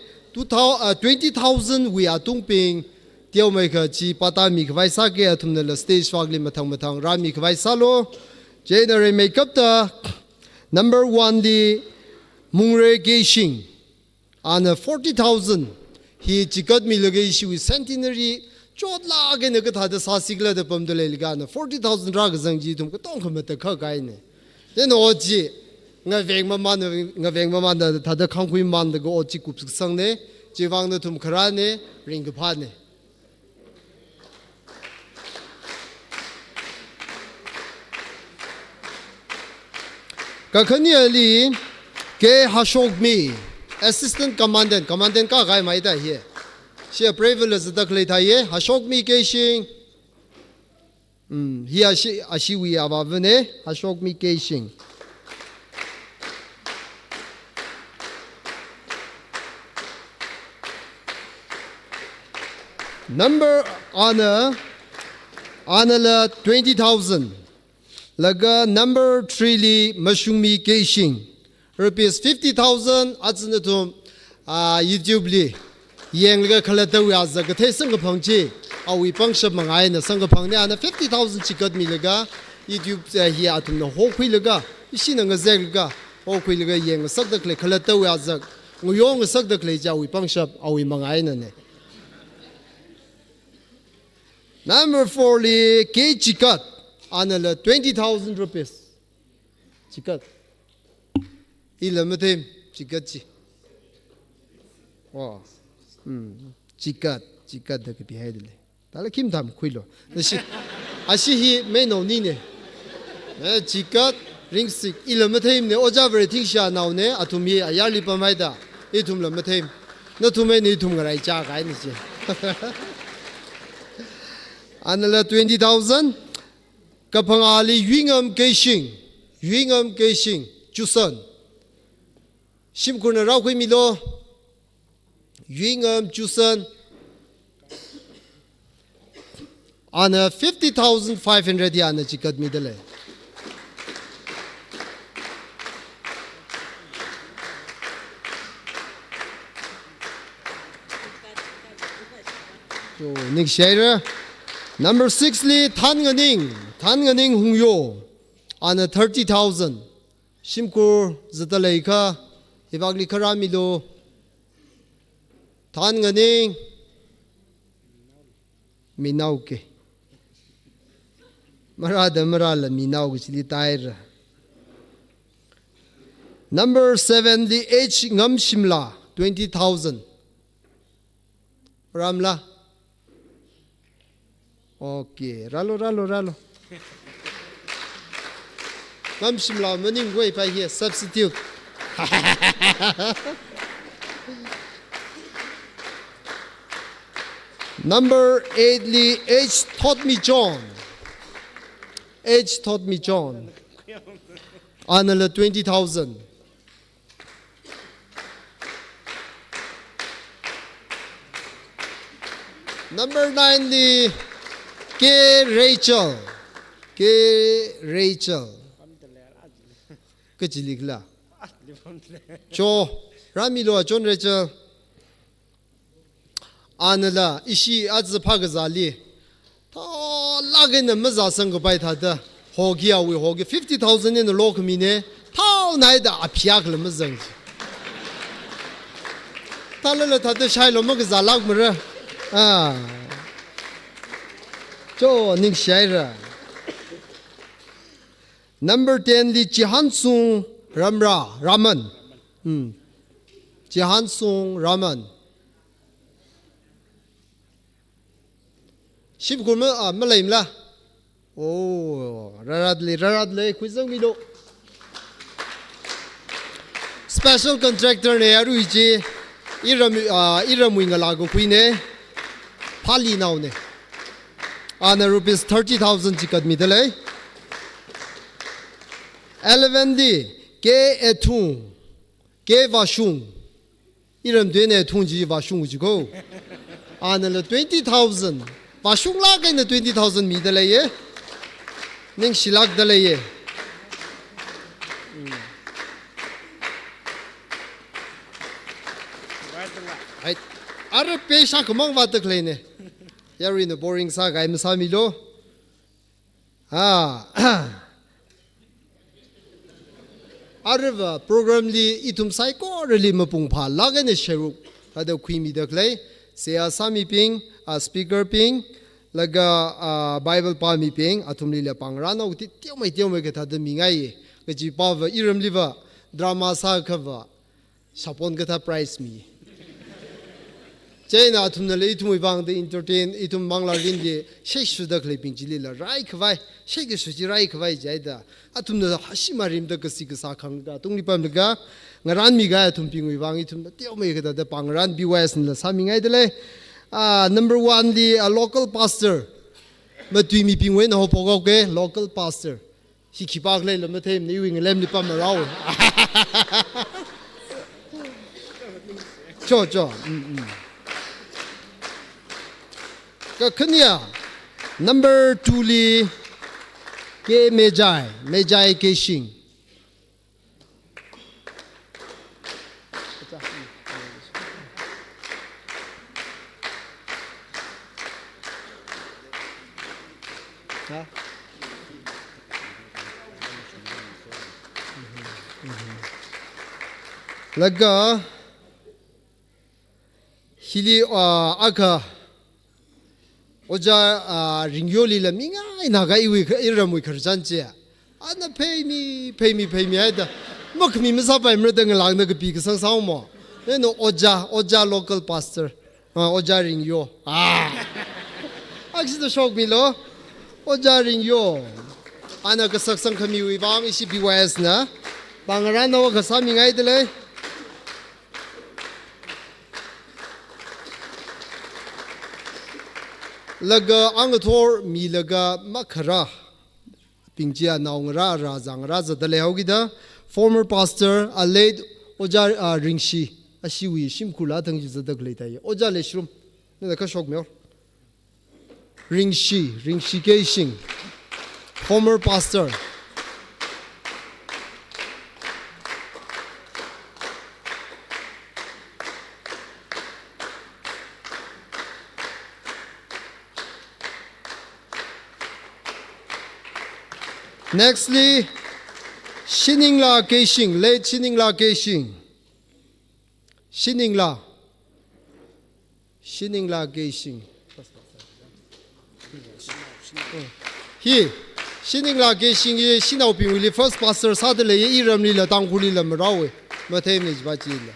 20,000 we are tumping dealmaker G Patamik Vaisake atum the stage fagli matang Ramik Vaisalo, January makeup the number 1 the Mungre Geishing on 40,000. He got me legation with centenary. Chot lag and a good had the Sasigla the Pumdelegana, 40,000 drugs and Jitum, don't come at the cocaine. Then Oji, Navang Mamanda, the Tada Conquim Man, the go Chikup Sunday, Jivang the Tumkarane, Ring Pane. Kakania Lee. Ke Hashok me, Assistant Commandant ka gai maida here. She a privilege the kleta ye, Hashok me Kashing. He ashi we avavene, Hashok me Kashing. Number honor 20,000. Laga number 3 li Mashumi Kashing. Rupees 50,000 atznatum YouTube li yang ga khalata wa za ga thai sang phang chi awi pangshap mangai na sang phang ne ana 50,000 chikat mi lega YouTube hi atum no ho khui lega isi na ga zeg ga ho khui lega yang sak dak le khalata wa za nguyong sak dak le ja awi pangshap awi mangai na ne. Number 4 li ke chikat ana 20,000 rupees chikat Ilamatim, Chikachi. Wow. Chikat the beheaded. Talakim Tam Quilo. Ashi may no nine. Chikat, ring sick, Ilamatim, the Ojaver Tingsha now ne, Atumi, Ayali Pamaida, Itum Lamatim. Not too many Tungarai Chak, I see. Another 20,000. Kapangali, Yingam Kashing, Chusan. Shimkuna Rakwi Milo, Yingam Chusan, on a 50,500 yana chikat middle. So, next share. Number 6 li Tanganing Hungyo, on a 30,000. Shimkur Zataleika. Ibagli Karamilo Than Ganing Minauke Marada Marala Minau Chili Taira. Number 7, the H Ngam Shimla, 20,000. Ramla. Okay, Ralo. Ngam Shimla, morning way by here, substitute. Number 8, the H taught me John. H taught me John. Another 20,000. Number 9, the K. Rachel. Kachilikla. Cho. Ramilo, John Rachel. Anala, Ishi Adzapagazali. Lagin the Mazasang by Tada. Hogia, we hogi 50,000 in the local mine. Tau Naida Apiakla Mazang. Talala Tata Shiloh Magazalag Mara. Jo Ning Shaira. Number 10, the Jihansung Raman. Jihansung Raman. Ship Gurma Malaimla. Oh, Raradle, Quizamilo. Special contractor Nearuiji, Iramwingalago Queen, Pali now. Anna rupees 30,000 chikat midale. 11D, K Etung, K Vashung. Iram Dene Tunji Vashung Jigo. Anna 20,000. Vashung lag in the 20,000 midale. Ning Shilak Dalaye. Are Pesha Kumang Vatakline. You're in the boring saga, I'm Samilo. Arva program li itum psycho really mapung pa lagan is sheruk. Ada queen the clay. Say a Sami ping, a speaker ping, laga Bible palmi ping, atum lila pangrano, tell my deal make it at the mingai, which you power iram liver, drama sa cover. Sapon get a price me. Jane atum the late we bang the entertain itum mangla lindi, shake the clipping jilila, right vai, shake it right vai jada. Atum the Hashimarim the Kasika da Tungli Pamga, Naran Miga atum ping we bang itum the deal make it at the Pangran BYS and the Saming Idle. Number 1, the local pastor. But we meet when Hopogoke, local pastor. He keep out late, let him knowing a lemon pam around. Cho. Kenya. Number 2, Li K Mejai Keshing. Laga Hili Aka Oja Ringyoli la minga inaga iwi iramwi kharjanche. Ana pay me aida. Mok mi misapa imredang lang na gabi ka sang sao mo. No Oja local pastor. Oja Ringyo. Actually the shock me lo. Oja Ringyo. Ana ka saksang kami wi bang isi BYS na. Pangaran na ka sa minga idele. Laga Angator Milaga Makara Pingjia Naungra Razang Raza Dalehogida, former pastor, a late Oja Ringshi, a Shiwi, Shimkula, Tang is the Glata, Oja Leshrum, the Kashok Mel. Ringshi Keshing, former pastor. Nextly, Shiningla Keshing, late Shiningla Keshing. Shiningla. Shiningla Geishing. He Shiningla Geishing ye Shinao Pingli first pastor Sadle ye Iramli la Tangkuli la Marawe. Matemij Bajila.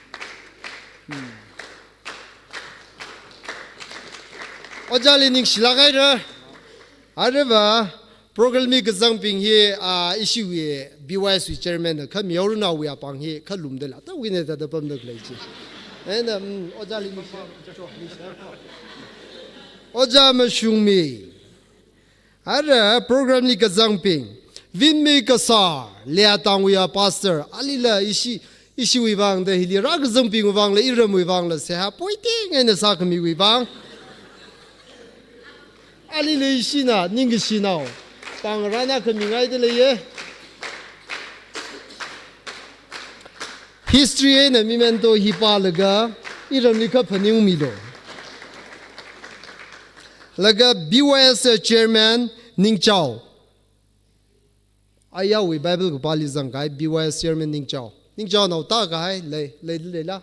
Ojali Ning Shilagaira. Areva program mi gazang ping here issue ye BYS chairman ka miaru na we apang he ka lum de la ta win da da pam de klai chi and ojali mi oja ma shung mi ara program ni gazang ping vin mi ka sa le tang we pastor alila issue we bang de hi ra gazang ping wang le iram we bang la se ha poiting and sa ka mi we bang alila ishina ning shinao Pang rana kemingai de leye. History na memento hipa laga iram lika paning mido. Laga BYS chairman Ning Chao. Ayawi Bible ko pali zangkai BYS chairman Ning Chao. Ning Chao na uta kai le la.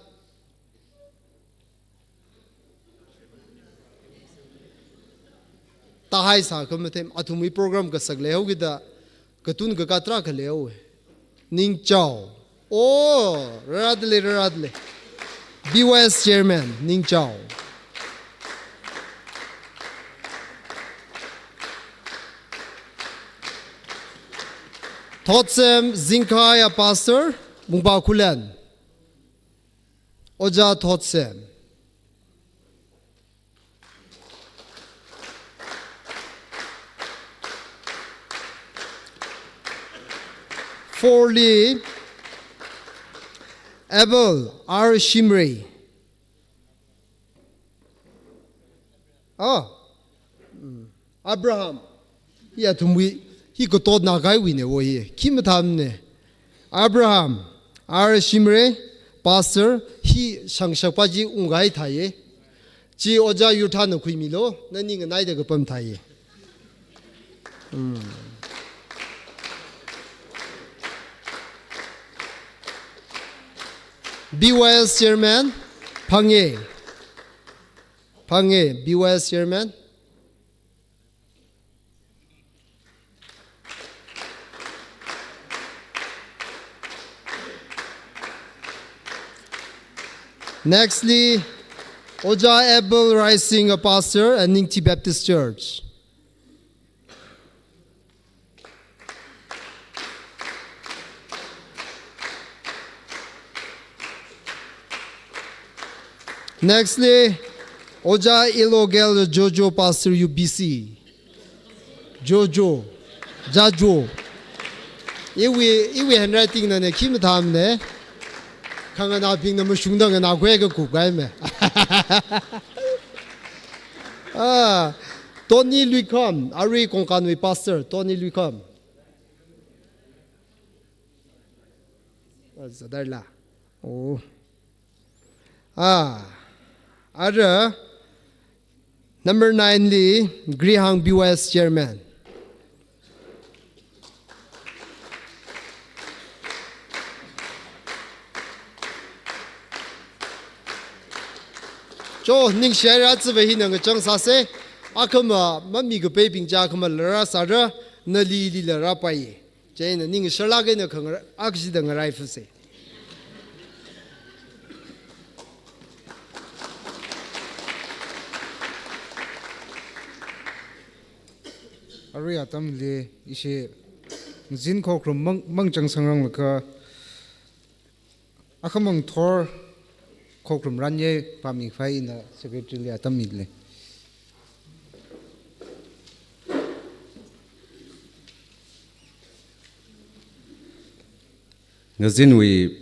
Tahai sa kamatem atumi program ka sagle ho gida katun ka katra ka leo Ning Chao radle BYS chairman Ning Chao Thotsem Zinkaya pastor Mungpa Kulan Oja Thotsem Forli Abel R. Shimri. Abraham. Yeah, tumwi. He got told na gai wine wo ye. Kim tamne. Abraham R. Shimri, pastor. He sang shakpaji ungai thaye. Ji oja yuta no kui milo. Nani nga nai de ko pam thaye. BYS chairman, Pange, BYS chairman. Nextly, Oja Abel Rising, a pastor at Ningti Baptist Church. Nextly, Oja Ilogel Jojo Pastor UBC. Jojo. Iwi handwriting na ne kim tham ne. Kanga na ping na mushungda na gwe ga ku gai me. Tony Lucom, Ari Konkanwi Pastor, Tony Lucom. What's that la? Oh. Other number 9 Lee Grihang BYS chairman. Jo ning share zwe hin ng chang sa se akama mami ge pe ping ja kama la sa ra na li la ra pa ye je na ning shala ge na khang akji dang rai fu se Aria tamle ishe zin khokrum mang chang sangrang laka akhamang thor khokrum ranye pami phai na secretary le atamile ngazin we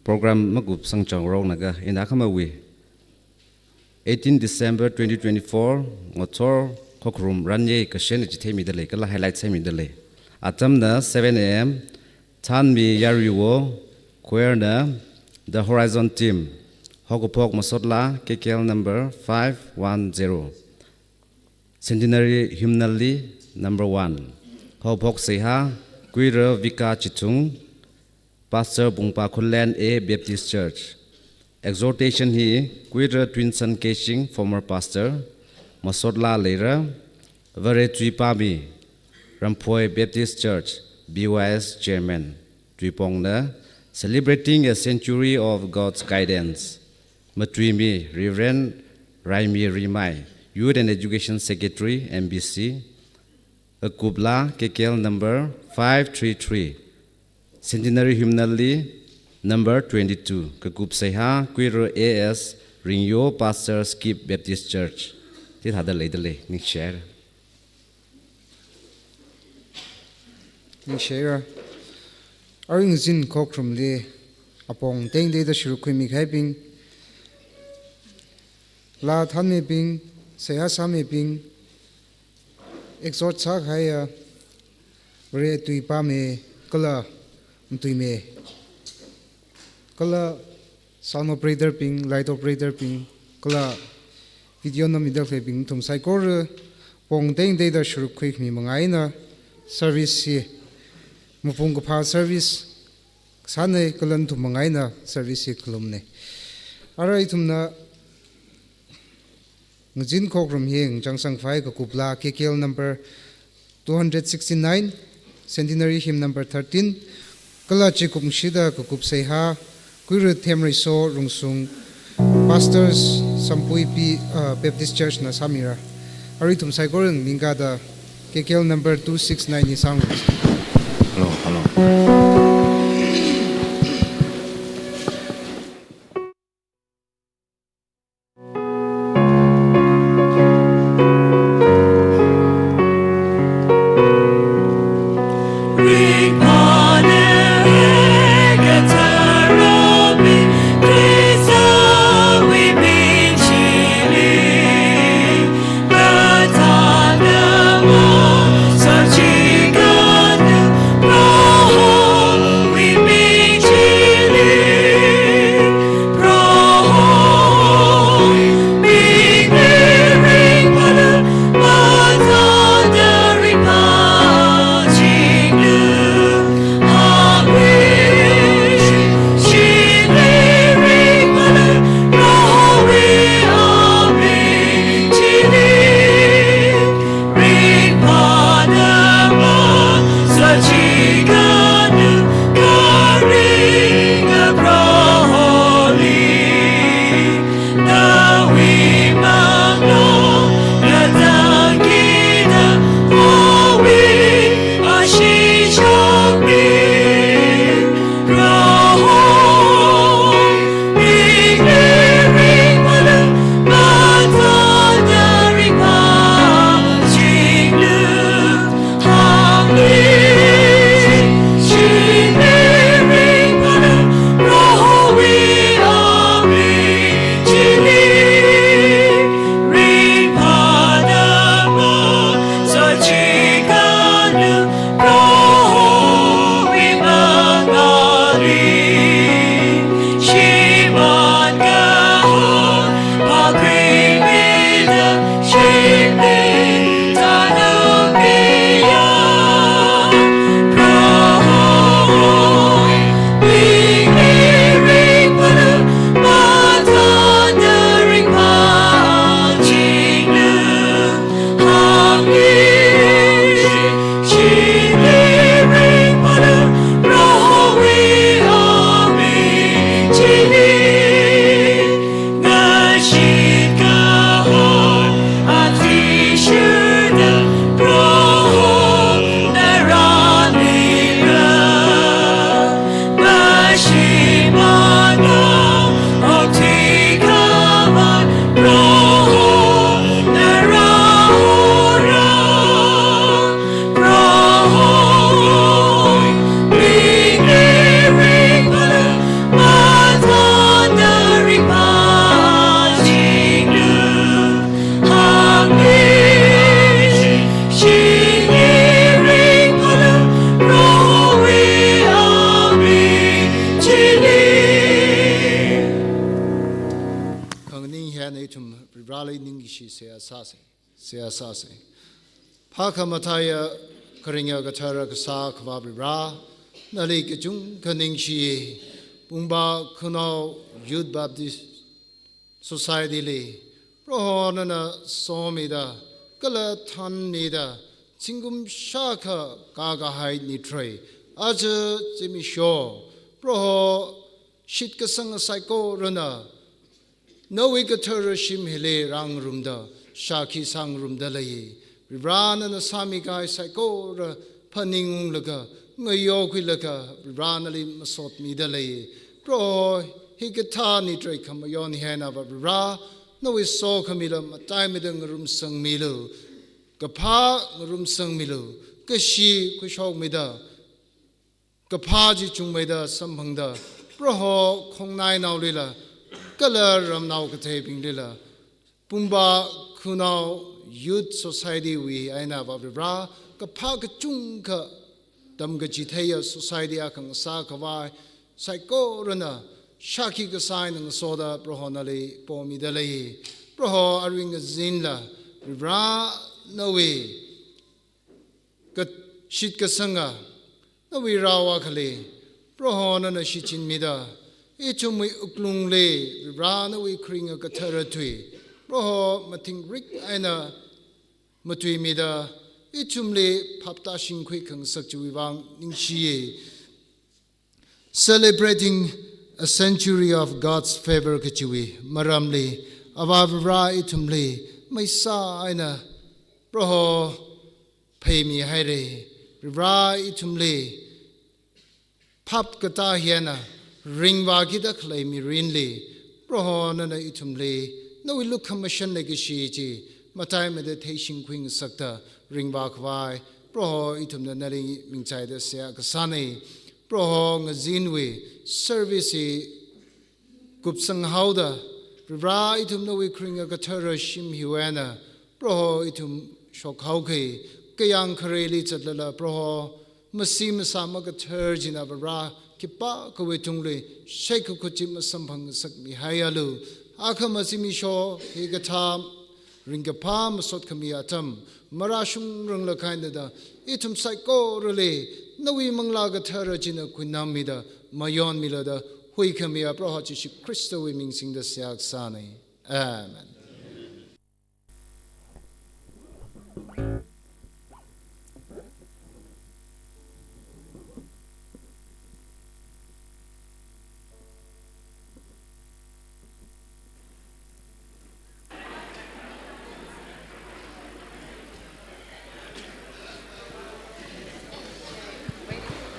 program magup sangchang rong naga ina khama we 18 December 2024 ngotor Kokrum Ranye Kashen Jitemi Dele, Kala highlight Semi Dele. Atamna 7 a.m. Tanmi Yariwo, Querna, the Horizon Team, Hogopok Masotla, KKL number 510. Centenary Hymnally number 1. Hopok Seha, Guira Vika Chitung, Pastor Bungpa Kulen A Baptist Church. exhortation hi Quidra Twinson Keshing, former pastor, Masodla Lera, Vare Tuipami, Rampoy Baptist Church, BYS chairman, Tuipongna, celebrating a century of God's guidance. Matwimi, Reverend Raimi Rimai, Youth and Education Secretary, MBC, Akubla, KKL number 533, Centenary Hymnally, number 22, Kakup Seha, Quiro AS, Ringyo, Pastor Skip Baptist Church. This had a later Nick share. Ni share. Aring zin kokrum le apong teng de da shuru kui mi khai ping. La than me ping, seha sa me ping. Exhort sa khai re tui pa me kala tui me. Kala sound operator ping, light operator ping, kala video na middle ping tum sai kor pong teng de da shuru kui mi mangai na service si mupung ko pa service sanay kalan tum mangai na service si kulum ne. Aray tum na ngajin kokram hing jangsang fai ka kupla KKL number 269, centenary hymn number 13, kala chikum shida ka kupsay ha, kuiru temri so rungsung, pastors sampui pi Baptist Church na Samira. Aray tum say korang ningada KKL number 269 ni sang. Hello. sase. Paka mataya karinya gatara kasa kababra, nalik jung kaning shi, Pumba Kuno Youth Baptist Society Li Prohonana Somida Kala Tan Nida Singum Shaka Gaga Hai Nitre Aja Jimmy Shaw Proho Shitka Sanga Psycho Rana No Wikatura Shim Hile Rang Rumda Shaki Sang Rumda Lay Ran and the Sami Guy Psycho Paning Laga Ngayoki Laga Ranali Masot Midalay Pro Hikata Nitre Kamayon Hana Ra No is so Kamila Matimidang Rum Sang Milu Gapa Rum Sang Milu Kashi Kushok Mida Kapaji Chumeda Sampangda Proho Kong Nai Now Lila Kala Ram Now Kataping Lila Pumba Kunao Youth Society we Aina Babra Kapaka Chunka Damgajiteya Society Akang Sakawai Saiko Rana Shaki Gasain and Soda Prohonali Pomidale Proho Aring Zinla Ra Nawi Kat Shitka Sanga Nawi Rawakali Prohona Shichin Mida Ichumi Uklung Le Ra Nawi Kring a Katara Tree Proho Mating Rick Aina Matui Mida Ichumle Paptashin Quick and Sakjuivang Ningshiye celebrating a century of God's favor Kachui Maramli Avavra Itumli Maisa Aina Proho Pay me Haire Ra Itumli Pap Kata Hiana Ring Vagida Claim Rinli Proho Nana Itumli No we look commission like a shiji Matai meditation queen sakta ring back vai Proho Itum the Nari Mingchai the Sia Kasani Proho Ngazinwe service Kupsang Hauda Ra Itum no we kring a Katara Shim Huana Proho Itum Shokhauke Kayang Kareli Chatlala Proho Masim Sama Katurjina Ra Kipa Kawetungle Shake Kuchim Sampang Sakmi Hayalu Akamasimi Shaw Higatam Ringapam Sot Kamiatam Marashung Rungla Kindada Itum Psycho Relay Nawi Manglaga Terrajina Quinamida Mayon Milada Hui Kamia Prohachi Christo Wiming Sing the Siak Sani. Amen.